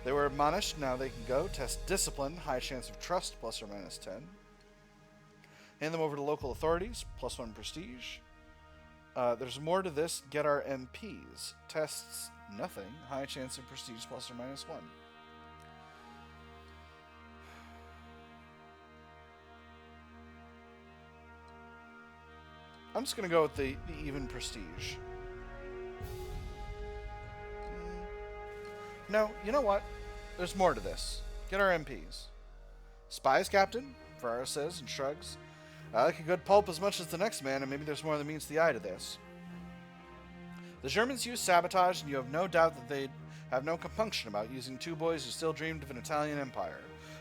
They were admonished. Now they can go. Test discipline. High chance of trust, plus or minus 10. Hand them over to local authorities, plus 1 prestige. There's more to this. Get our MPs. Tests nothing. High chance of prestige, plus or minus 1. I'm just going to go with the even prestige. No, you know what? There's more to this. Get our MPs. Spies, Captain? Ferrara says and shrugs. I like a good pulp as much as the next man, and maybe there's more than meets the eye to this. The Germans use sabotage, and you have no doubt that they'd have no compunction about using 2 boys who still dreamed of an Italian empire.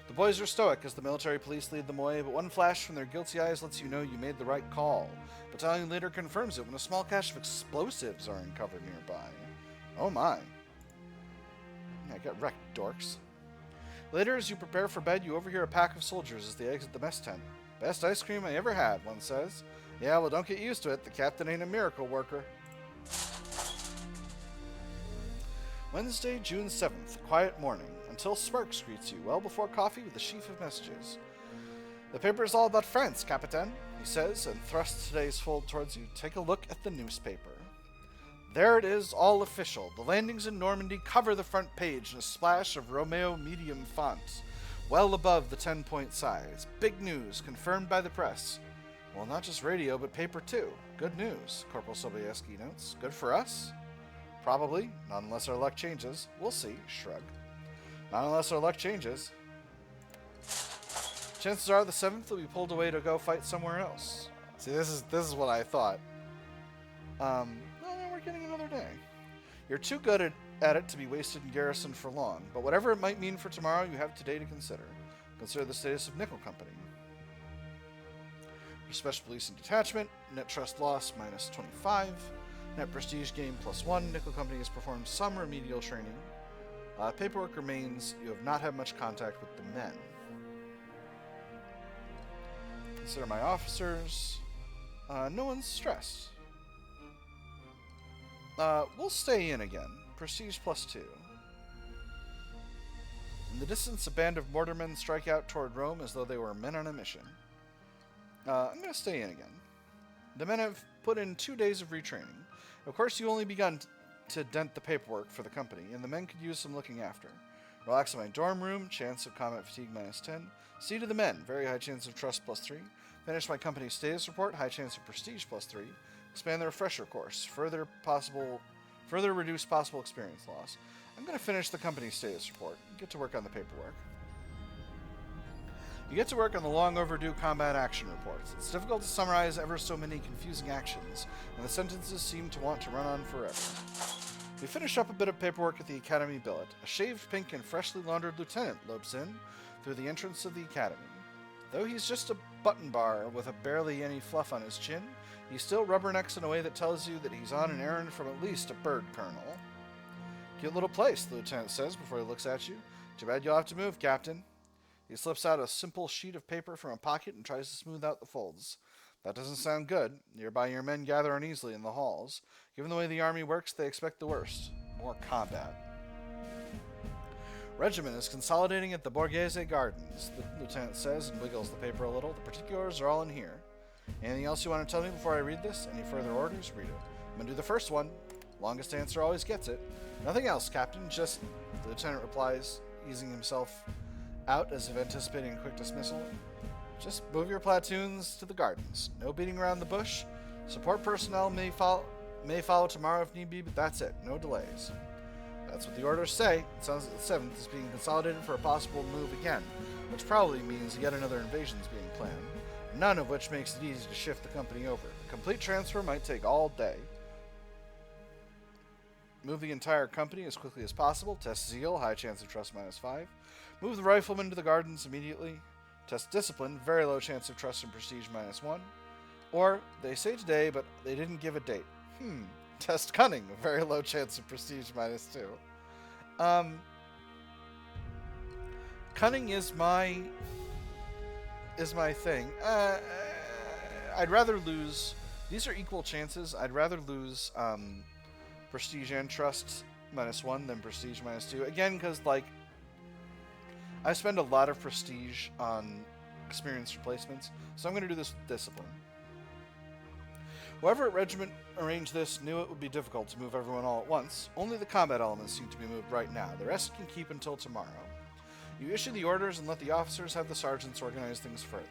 The boys are stoic as the military police lead them away, but one flash from their guilty eyes lets you know you made the right call. Battalion leader confirms it when a small cache of explosives are uncovered nearby. Oh my. Yeah, get wrecked, dorks. Later, as you prepare for bed, you overhear a pack of soldiers as they exit the mess tent. Best ice cream I ever had, one says. Yeah, well, don't get used to it. The captain ain't a miracle worker. Wednesday, June 7th. Quiet morning. Until Sparks greets you, well before coffee with a sheaf of messages. The paper is all about France, Captain, he says, and thrusts today's fold towards you. Take a look at the newspaper. There it is, all official. The landings in Normandy cover the front page in a splash of Romeo medium font, well above the 10-point size. Big news, confirmed by the press. Well, not just radio, but paper too. Good news, Corporal Sobieski notes. Good for us? Probably, not unless our luck changes. We'll see, shrug. Not unless our luck changes. Chances are the 7th will be pulled away to go fight somewhere else. See, this is what I thought. Well, then we're getting another day. You're too good at it to be wasted in garrison for long, but whatever it might mean for tomorrow, you have today to consider. Consider the status of Nickel Company. For Special Police and Detachment, net trust loss minus 25, net prestige gain plus 1. Nickel Company has performed some remedial training. Paperwork remains. You have not had much contact with the men. Consider my officers. No one's stressed. We'll stay in again. Prestige plus 2. In the distance, a band of mortarmen strike out toward Rome as though they were men on a mission. I'm going to stay in again. The men have put in 2 days of retraining. Of course, you only begun to dent the paperwork for the company, and the men could use some looking after. Relax in my dorm room, chance of combat fatigue minus 10. See to the men, very high chance of trust plus 3. Finish my company status report, high chance of prestige plus 3. Expand the refresher course, further reduce possible experience loss. I'm going to finish the company status report and get to work on the paperwork. You get to work on the long overdue combat action reports. It's difficult to summarize ever so many confusing actions, and the sentences seem to want to run on forever. We finish up a bit of paperwork at the academy billet. A shaved, pink, and freshly laundered lieutenant lopes in through the entrance of the academy. Though he's just a button bar with a barely any fluff on his chin, he still rubbernecks in a way that tells you that he's on an errand from at least a bird colonel. Cute little place, the lieutenant says before he looks at you. Too bad you'll have to move, Captain. He slips out a simple sheet of paper from a pocket and tries to smooth out the folds. That doesn't sound good. Nearby your men gather uneasily in the halls. Given the way the army works, they expect the worst. More combat. Regiment is consolidating at the Borghese Gardens, the lieutenant says and wiggles the paper a little. The particulars are all in here. Anything else you want to tell me before I read this? Any further orders? Read it. I'm going to do the first one. Longest answer always gets it. Nothing else, Captain. Just, the lieutenant replies, easing himself out as if anticipating a quick dismissal. Just move your platoons to the gardens. No beating around the bush. Support personnel may follow tomorrow if need be, but that's it. No delays. That's what the orders say. It sounds like the 7th is being consolidated for a possible move again, which probably means yet another invasion is being planned, none of which makes it easy to shift the company over. A complete transfer might take all day. Move the entire company as quickly as possible. Test zeal, high chance of trust minus 5. Move the riflemen to the gardens immediately. Test discipline, very low chance of trust and prestige -1. Or, they say today, but they didn't give a date. Test cunning, a very low chance of prestige -2. Cunning is my thing. I'd rather lose. These are equal chances. I'd rather lose prestige and trust -1 than prestige -2. Again, because like I spend a lot of prestige on experience replacements, so I'm going to do this with discipline. Whoever at Regiment arranged this knew it would be difficult to move everyone all at once. Only the combat elements seem to be moved right now. The rest can keep until tomorrow. You issue the orders and let the officers have the sergeants organize things further.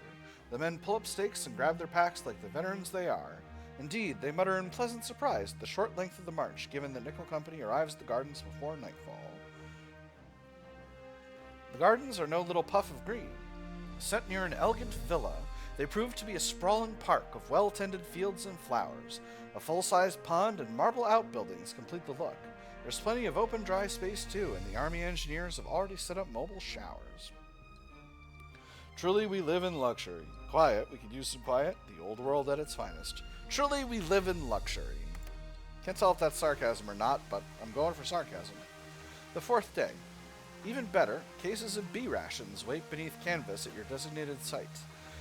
The men pull up stakes and grab their packs like the veterans they are. Indeed, they mutter in pleasant surprise at the short length of the march, given that Nickel Company arrives at the gardens before nightfall. The gardens are no little puff of green. Set near an elegant villa, they prove to be a sprawling park of well-tended fields and flowers. A full-sized pond and marble outbuildings complete the look. There's plenty of open dry space too, and the Army engineers have already set up mobile showers. Truly we live in luxury. Quiet, we could use some quiet. The old world at its finest. Truly we live in luxury. Can't tell if that's sarcasm or not, but I'm going for sarcasm. The 4th day. Even better, cases of bee rations wait beneath canvas at your designated site.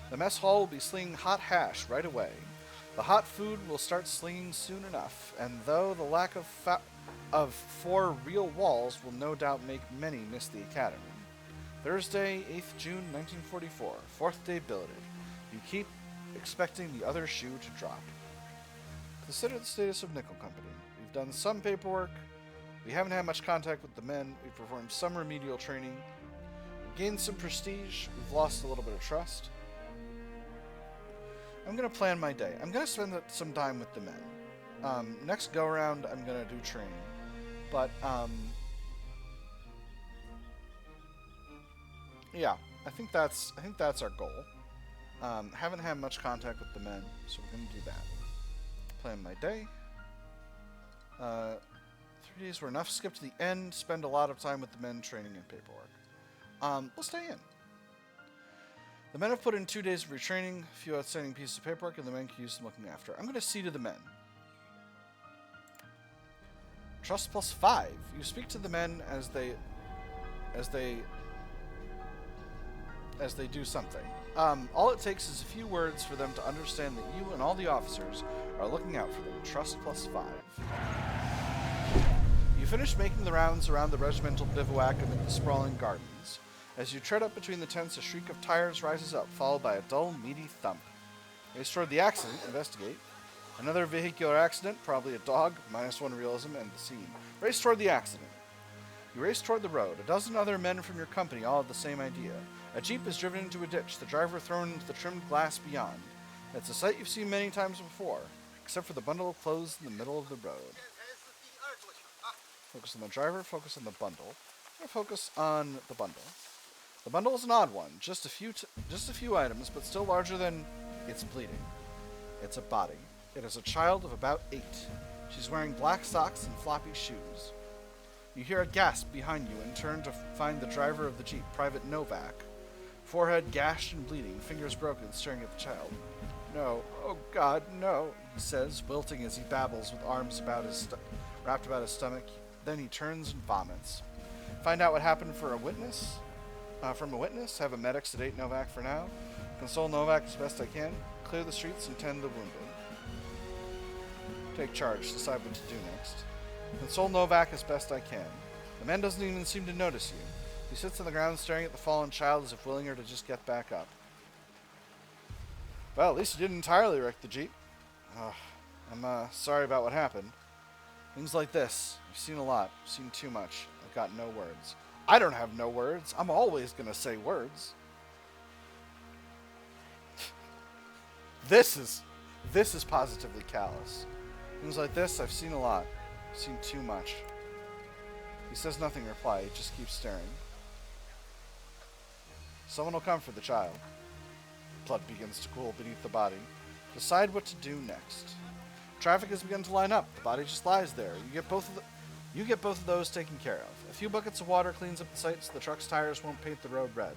The mess hall will be slinging hot hash right away. The hot food will start slinging soon enough, and though the lack of 4 real walls will no doubt make many miss the academy. Thursday, 8th June 1944, 4th day billeted. You keep expecting the other shoe to drop. Consider the status of Nickel Company. We've done some paperwork. We haven't had much contact with the men. We've performed some remedial training. We've gained some prestige. We've lost a little bit of trust. I'm going to plan my day. I'm going to spend some time with the men. Next go around, I'm going to do training. But, yeah, I think that's our goal. Haven't had much contact with the men, so we're going to do that. Plan my day. 3 days were enough. Skip to the end. Spend a lot of time with the men training and paperwork. We'll stay in. The men have put in 2 days of retraining, a few outstanding pieces of paperwork, and the men can use them looking after. I'm going to see to the men. Trust +5. You speak to the men as they do something. All it takes is a few words for them to understand that you and all the officers are looking out for them. Trust +5. You finish making the rounds around the regimental bivouac amid the sprawling gardens. As you tread up between the tents, a shriek of tires rises up, followed by a dull, meaty thump. Race toward the accident. Investigate. Another vehicular accident, probably a dog, -1 realism, and the scene. Race toward the accident. You race toward the road. A dozen other men from your company all have the same idea. A jeep is driven into a ditch, the driver thrown into the trimmed glass beyond. It's a sight you've seen many times before, except for the bundle of clothes in the middle of the road. Focus on the driver, focus on the bundle. I'm going to focus on the bundle. The bundle is an odd one, just a few items, but still larger than it's bleeding. It's a body. It is a child of about 8. She's wearing black socks and floppy shoes. You hear a gasp behind you and turn to find the driver of the jeep, Private Novak. Forehead gashed and bleeding, fingers broken, staring at the child. No, oh God, no, he says, wilting as he babbles with arms wrapped about his stomach. Then he turns and vomits. Find out what happened from a witness. Have a medic sedate Novak for now. Console Novak as best I can. Clear the streets and tend the wounded. Take charge. Decide what to do next. Console Novak as best I can. The man doesn't even seem to notice you. He sits on the ground staring at the fallen child as if willing her to just get back up. Well, at least you didn't entirely wreck the jeep. I'm sorry about what happened. Things like this. I've seen a lot. I've seen too much. I've got no words. I don't have no words. I'm always going to say words. This is positively callous. Things like this, I've seen a lot. I've seen too much. He says nothing in reply. He just keeps staring. Someone will come for the child. Blood begins to cool beneath the body. Decide what to do next. Traffic has begun to line up. The body just lies there. You get both of those taken care of. A few buckets of water cleans up the site so the truck's tires won't paint the road red.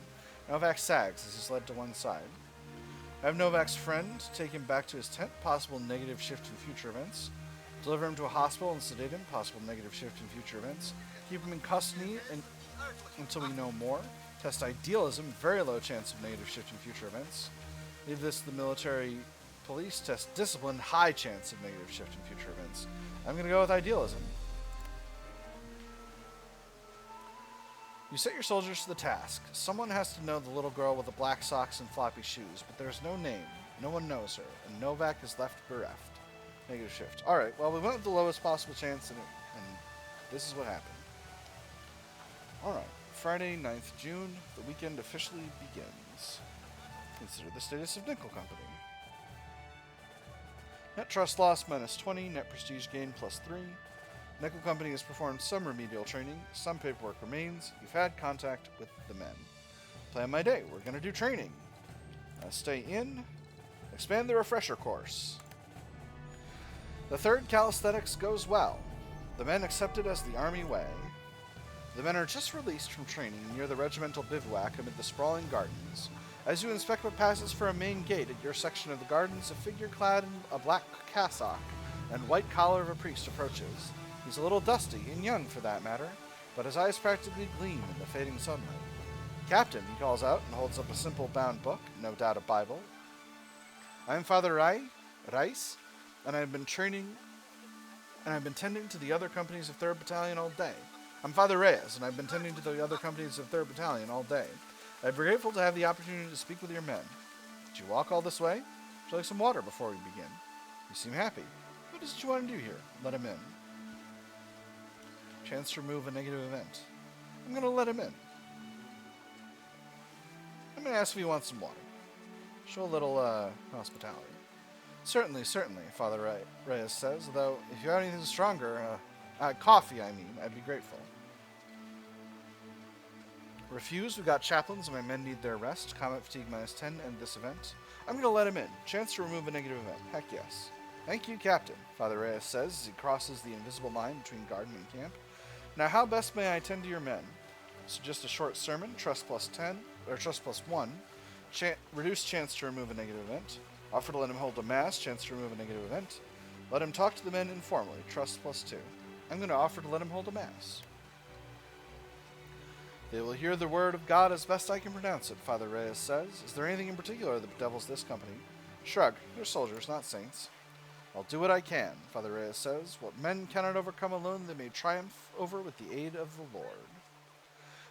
Novak sags as he's led to one side. I have Novak's friend take him back to his tent, possible negative shift in future events. Deliver him to a hospital and sedate him, possible negative shift in future events. Keep him in custody until we know more. Test idealism, very low chance of negative shift in future events. Leave this to the military police. Test discipline, high chance of negative shift in future events. I'm going to go with idealism. You set your soldiers to the task. Someone has to know the little girl with the black socks and floppy shoes, but there's no name. No one knows her, and Novak is left bereft. Negative shift. Alright, well, we went with the lowest possible chance, and this is what happened. Alright, Friday, 9th June, the weekend officially begins. Consider the status of Nickel Company. Net trust loss minus 20, net prestige gain plus 3. Nickel Company has performed some remedial training, some paperwork remains, you've had contact with the men. Plan my day, we're going to do training. Stay in, expand the refresher course. The third calisthenics goes well. The men accepted as the Army way. The men are just released from training near the regimental bivouac amid the sprawling gardens. As you inspect what passes for a main gate at your section of the gardens, a figure clad in a black cassock and white collar of a priest approaches. He's a little dusty, and young for that matter, but his eyes practically gleam in the fading sunlight. Captain, he calls out and holds up a simple bound book, no doubt a Bible. I am Father Rice, and I've been tending to the other companies of 3rd Battalion all day. I'm Father Reyes, and I've been tending to the other companies of 3rd Battalion all day. I'd be grateful to have the opportunity to speak with your men. Did you walk all this way? Would you like some water before we begin? You seem happy. What is it you want to do here? Let him in. Chance to remove a negative event. I'm going to let him in. I'm going to ask if he wants some water. Show a little hospitality. Certainly, Father Reyes says, though if you have anything stronger, coffee, I'd be grateful. Refuse, we got chaplains and my men need their rest. Combat fatigue minus 10, end this event. I'm going to let him in. Chance to remove a negative event. Heck yes. Thank you, Captain, Father Reyes says as he crosses the invisible line between garden and camp. Now, how best may I attend to your men? So just a short sermon, trust plus 10, or trust plus 1, reduced chance to remove a negative event. Offer to let him hold a mass, chance to remove a negative event. Let him talk to the men informally, trust plus 2. I'm going to offer to let him hold a mass. They will hear the word of God as best I can pronounce it, Father Reyes says. Is there anything in particular that bedevils this company? Shrug, they're soldiers, not saints. I'll do what I can, Father Reyes says. What men cannot overcome alone, they may triumph over with the aid of the Lord.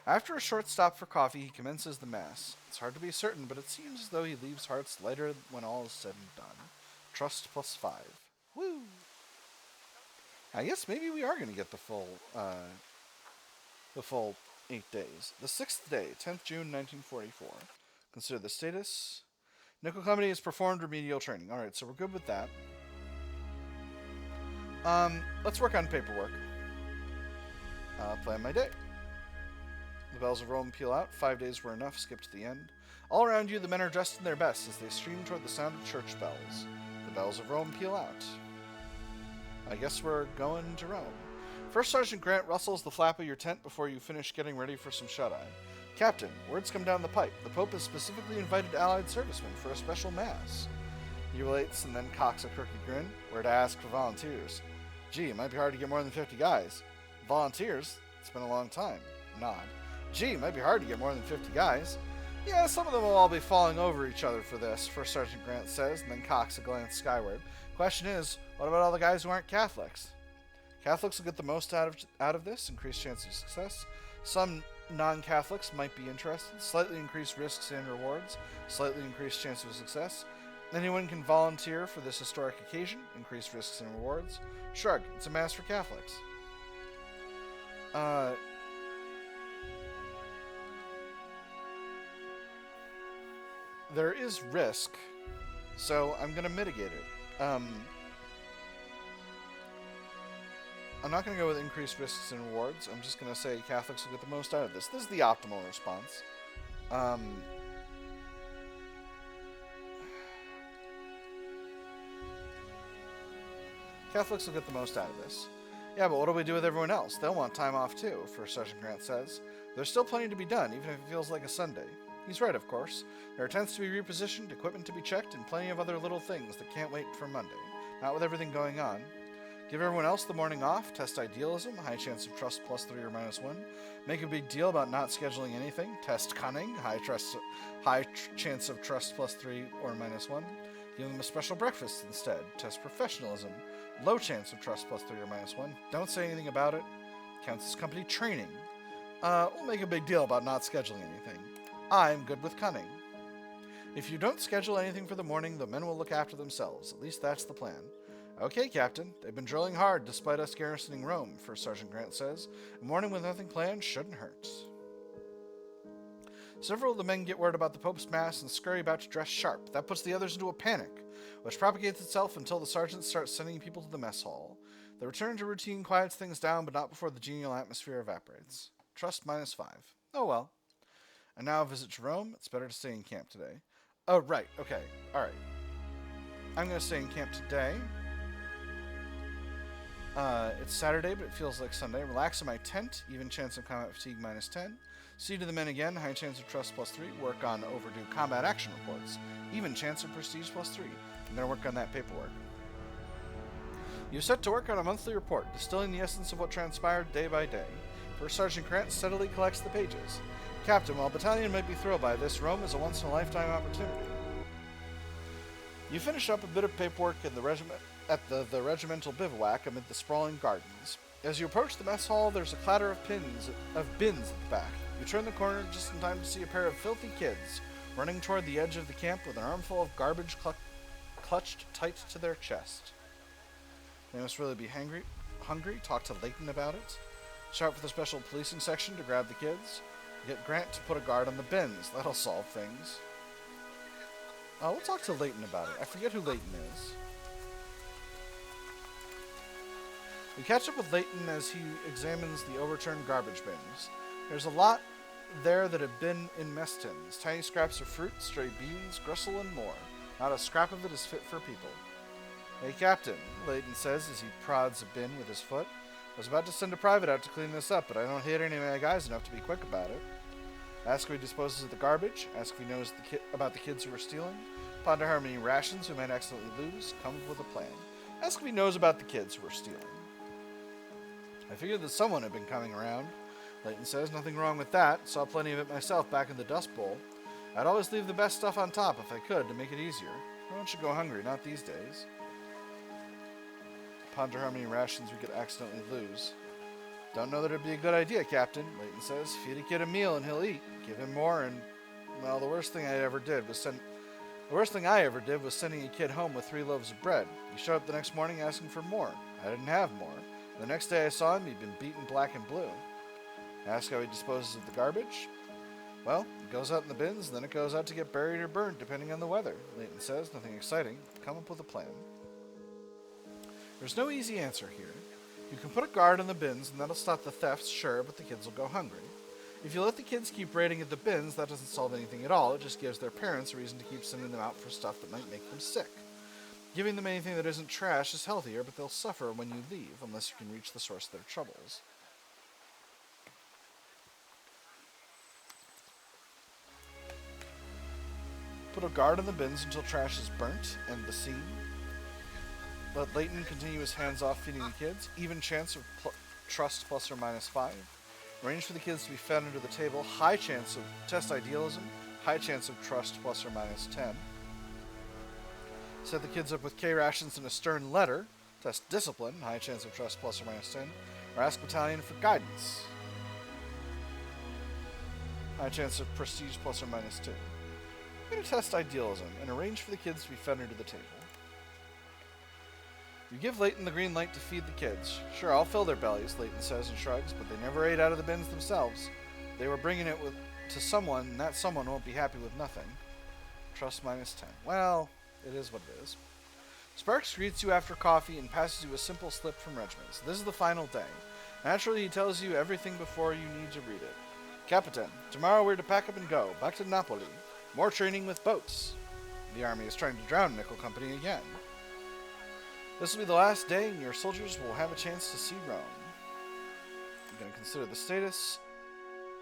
After a short stop for coffee, he commences the Mass. It's hard to be certain, but it seems as though he leaves hearts lighter when all is said and done. Trust plus 5. Woo! I guess maybe we are going to get the full 8 days. The 6th day, 10th June 1944. Consider the status. Nickel Company has performed remedial training. Alright, so we're good with that. Let's work on paperwork. Plan my day. The bells of Rome peal out. 5 days were enough. Skip to the end. All around you, the men are dressed in their best as they stream toward the sound of church bells. The bells of Rome peal out. I guess we're going to Rome. First Sergeant Grant rustles the flap of your tent before you finish getting ready for some shut-eye. Captain, words come down the pipe. The Pope has specifically invited Allied servicemen for a special mass. He relates and then cocks a crooked grin. Where to ask for volunteers. Gee, it might be hard to get more than 50 guys. Volunteers? It's been a long time. Nod. Gee, it might be hard to get more than 50 guys. Yeah, some of them will all be falling over each other for this, First Sergeant Grant says, and then cocks a glance skyward. Question is, what about all the guys who aren't Catholics? Catholics will get the most out of this, increased chance of success. Some non-Catholics might be interested. Slightly increased risks and rewards. Slightly increased chance of success. Anyone can volunteer for this historic occasion. Increased risks and rewards. Shrug, it's a mass for Catholics. There is risk, so I'm going to mitigate it. I'm not going to go with increased risks and rewards. I'm just going to say Catholics will get the most out of this. This is the optimal response. Catholics will get the most out of this. Yeah, but what do we do with everyone else? They'll want time off too, First Sergeant Grant says. There's still plenty to be done, even if it feels like a Sunday. He's right, of course. There are tents to be repositioned, equipment to be checked, and plenty of other little things that can't wait for Monday. Not with everything going on. Give everyone else the morning off, test idealism, high chance of trust +3 or -1. Make a big deal about not scheduling anything, test cunning, high chance of trust +3 or -1. Give them a special breakfast instead, test professionalism, low chance of trust +3 or -1. Don't say anything about it, counts as company training. We'll make a big deal about not scheduling anything. I'm good with cunning. If you don't schedule anything for the morning, the men will look after themselves. At least that's the plan. Okay, Captain. They've been drilling hard despite us garrisoning Rome, First Sergeant Grant says. A morning with nothing planned shouldn't hurt. Several of the men get word about the Pope's Mass and scurry about to dress sharp. That puts the others into a panic, which propagates itself until the sergeants start sending people to the mess hall. The return to routine quiets things down, but not before the genial atmosphere evaporates. Trust -5. Oh well. And now a visit to Rome. It's better to stay in camp today. Oh, right. Okay. All right. I'm going to stay in camp today. It's Saturday, but it feels like Sunday. Relax in my tent. Even chance of combat fatigue -10. See to the men again. High chance of trust +3. Work on overdue combat action reports. Even chance of prestige +3. I'm going to work on that paperwork. You set to work on a monthly report, distilling the essence of what transpired day by day. First Sergeant Grant steadily collects the pages. Captain, while battalion might be thrilled by this, Rome is a once-in-a-lifetime opportunity. You finish up a bit of paperwork in the regiment at the regimental bivouac amid the sprawling gardens. As you approach the mess hall, there's a clatter of bins at the back. You turn the corner just in time to see a pair of filthy kids running toward the edge of the camp with an armful of garbage clutched tight to their chest. They must really be hungry. Talk to Leighton about it. Shout for the special policing section to grab the kids. Get Grant to put a guard on the bins. That'll solve things. We'll talk to Leighton about it. I forget who Leighton is. We catch up with Leighton as he examines the overturned garbage bins. There's a lot there that have been in mess tins. Tiny scraps of fruit, stray beans, gristle, and more. Not a scrap of it is fit for people. Hey, Captain, Leighton says as he prods a bin with his foot. I was about to send a private out to clean this up, but I don't hate any of my guys enough to be quick about it. Ask if he disposes of the garbage. Ask if he knows about the kids who are stealing. Ponder how many rations we might accidentally lose. Come up with a plan. Ask if he knows about the kids who are stealing. I figured that someone had been coming around. Leighton says, nothing wrong with that. Saw plenty of it myself back in the Dust Bowl. I'd always leave the best stuff on top if I could to make it easier. No one should go hungry, not these days. Ponder how many rations we could accidentally lose. Don't know that it'd be a good idea, Captain, Leighton says. Feed a kid a meal and he'll eat. Give him more and, well, the worst thing I ever did was sending a kid home with 3 loaves of bread. He showed up the next morning asking for more. I didn't have more. The next day I saw him, he'd been beaten black and blue. Ask how he disposes of the garbage? Well, it goes out in the bins, and then it goes out to get buried or burned, depending on the weather, Leighton says. Nothing exciting. Come up with a plan. There's no easy answer here. You can put a guard on the bins, and that'll stop the thefts, sure, but the kids will go hungry. If you let the kids keep raiding at the bins, that doesn't solve anything at all. It just gives their parents a reason to keep sending them out for stuff that might make them sick. Giving them anything that isn't trash is healthier, but they'll suffer when you leave, unless you can reach the source of their troubles. Put a guard on the bins until trash is burnt, and the scene. Let Leighton continue his hands-off feeding the kids. Even chance of trust +or -5. Arrange for the kids to be fed under the table. High chance of test idealism. High chance of trust +or -10. Set the kids up with K-rations and a stern letter. Test discipline. High chance of trust +or -10. Or ask battalion for guidance. High chance of prestige +or -2. I'm going to test idealism and arrange for the kids to be fed under the table. You give Leighton the green light to feed the kids. Sure, I'll fill their bellies, Leighton says and shrugs, but they never ate out of the bins themselves. They were bringing it to someone, and that someone won't be happy with nothing. Trust -10. Well, it is what it is. Sparks greets you after coffee and passes you a simple slip from regiments. This is the final day. Naturally, he tells you everything before you need to read it. Capitan, tomorrow we're to pack up and go, back to Napoli. More training with boats. The army is trying to drown Nickel Company again. This will be the last day, and your soldiers will have a chance to see Rome. I'm going to consider the status.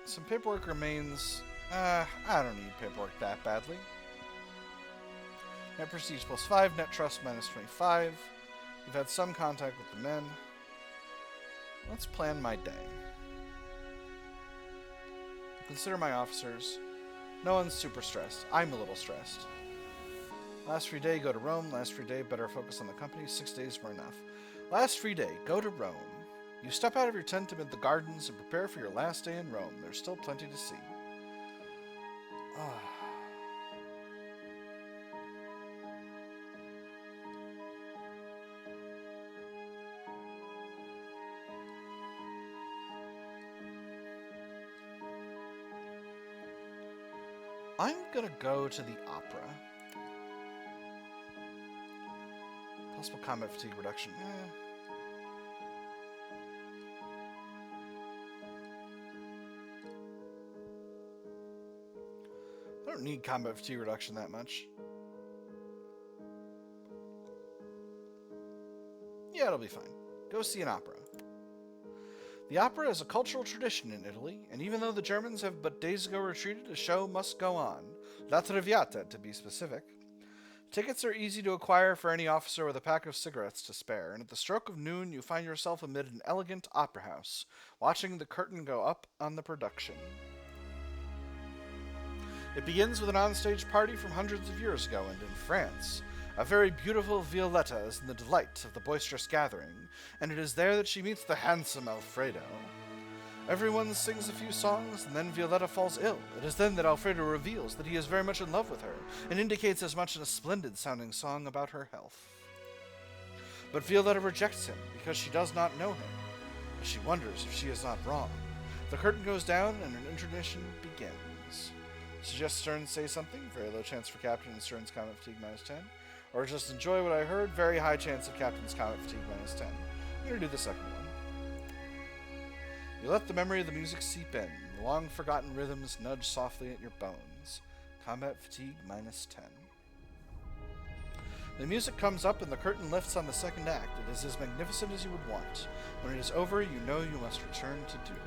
Some paperwork remains I don't need paperwork that badly. Net prestige +5, net trust -25. You've had some contact with the men. Let's plan my day. Consider my officers. No one's super stressed. I'm a little stressed. Last free day, go to Rome. Last free day, better focus on the company. 6 days were enough. Last free day, go to Rome. You step out of your tent amid the gardens and prepare for your last day in Rome. There's still plenty to see. I'm gonna go to the opera. Possible combat fatigue reduction. I don't need combat fatigue reduction that much. Yeah, it'll be fine. Go see an opera. The opera is a cultural tradition in Italy, and even though the Germans have but days ago retreated, a show must go on. La Traviata, to be specific. Tickets are easy to acquire for any officer with a pack of cigarettes to spare, and at the stroke of noon you find yourself amid an elegant opera house, watching the curtain go up on the production. It begins with an onstage party from hundreds of years ago, and in France, a very beautiful Violetta is in the delight of the boisterous gathering, and it is there that she meets the handsome Alfredo. Everyone sings a few songs, and then Violetta falls ill. It is then that Alfredo reveals that he is very much in love with her, and indicates as much in a splendid-sounding song about her health. But Violetta rejects him because she does not know him. She wonders if she is not wrong. The curtain goes down, and an intermission begins. Suggest Stearns say something. Very low chance for Captain and Stearns combat fatigue -10. Or just enjoy what I heard. Very high chance of Captain's combat fatigue -10. I'm going to do the second one. You let the memory of the music seep in. The long-forgotten rhythms nudge softly at your bones. Combat fatigue -10. The music comes up and the curtain lifts on the second act. It is as magnificent as you would want. When it is over, you know you must return to duty.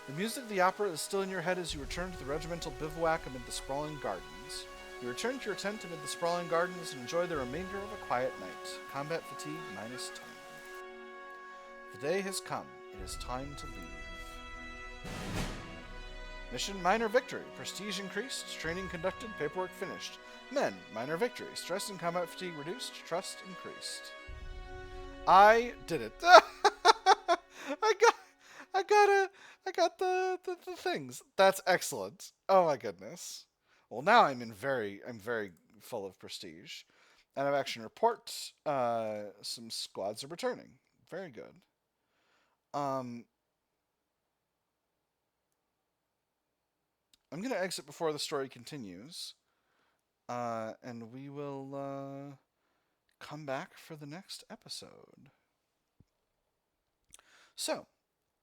The music of the opera is still in your head as you return to the regimental bivouac amid the sprawling gardens. You return to your tent amid the sprawling gardens and enjoy the remainder of a quiet night. Combat fatigue -10. The day has come. It is time to leave. Mission minor victory. Prestige increased. Training conducted. Paperwork finished. Men, minor victory. Stress and combat fatigue reduced. Trust increased. I did it. I got the things. That's excellent. Oh my goodness. Well, now I'm very full of prestige. And of action report. Some squads are returning. Very good. I'm going to exit before the story continues. And we will come back for the next episode. So,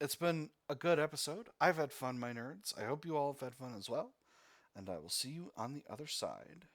it's been a good episode. I've had fun, my nerds. I hope you all have had fun as well. And I will see you on the other side.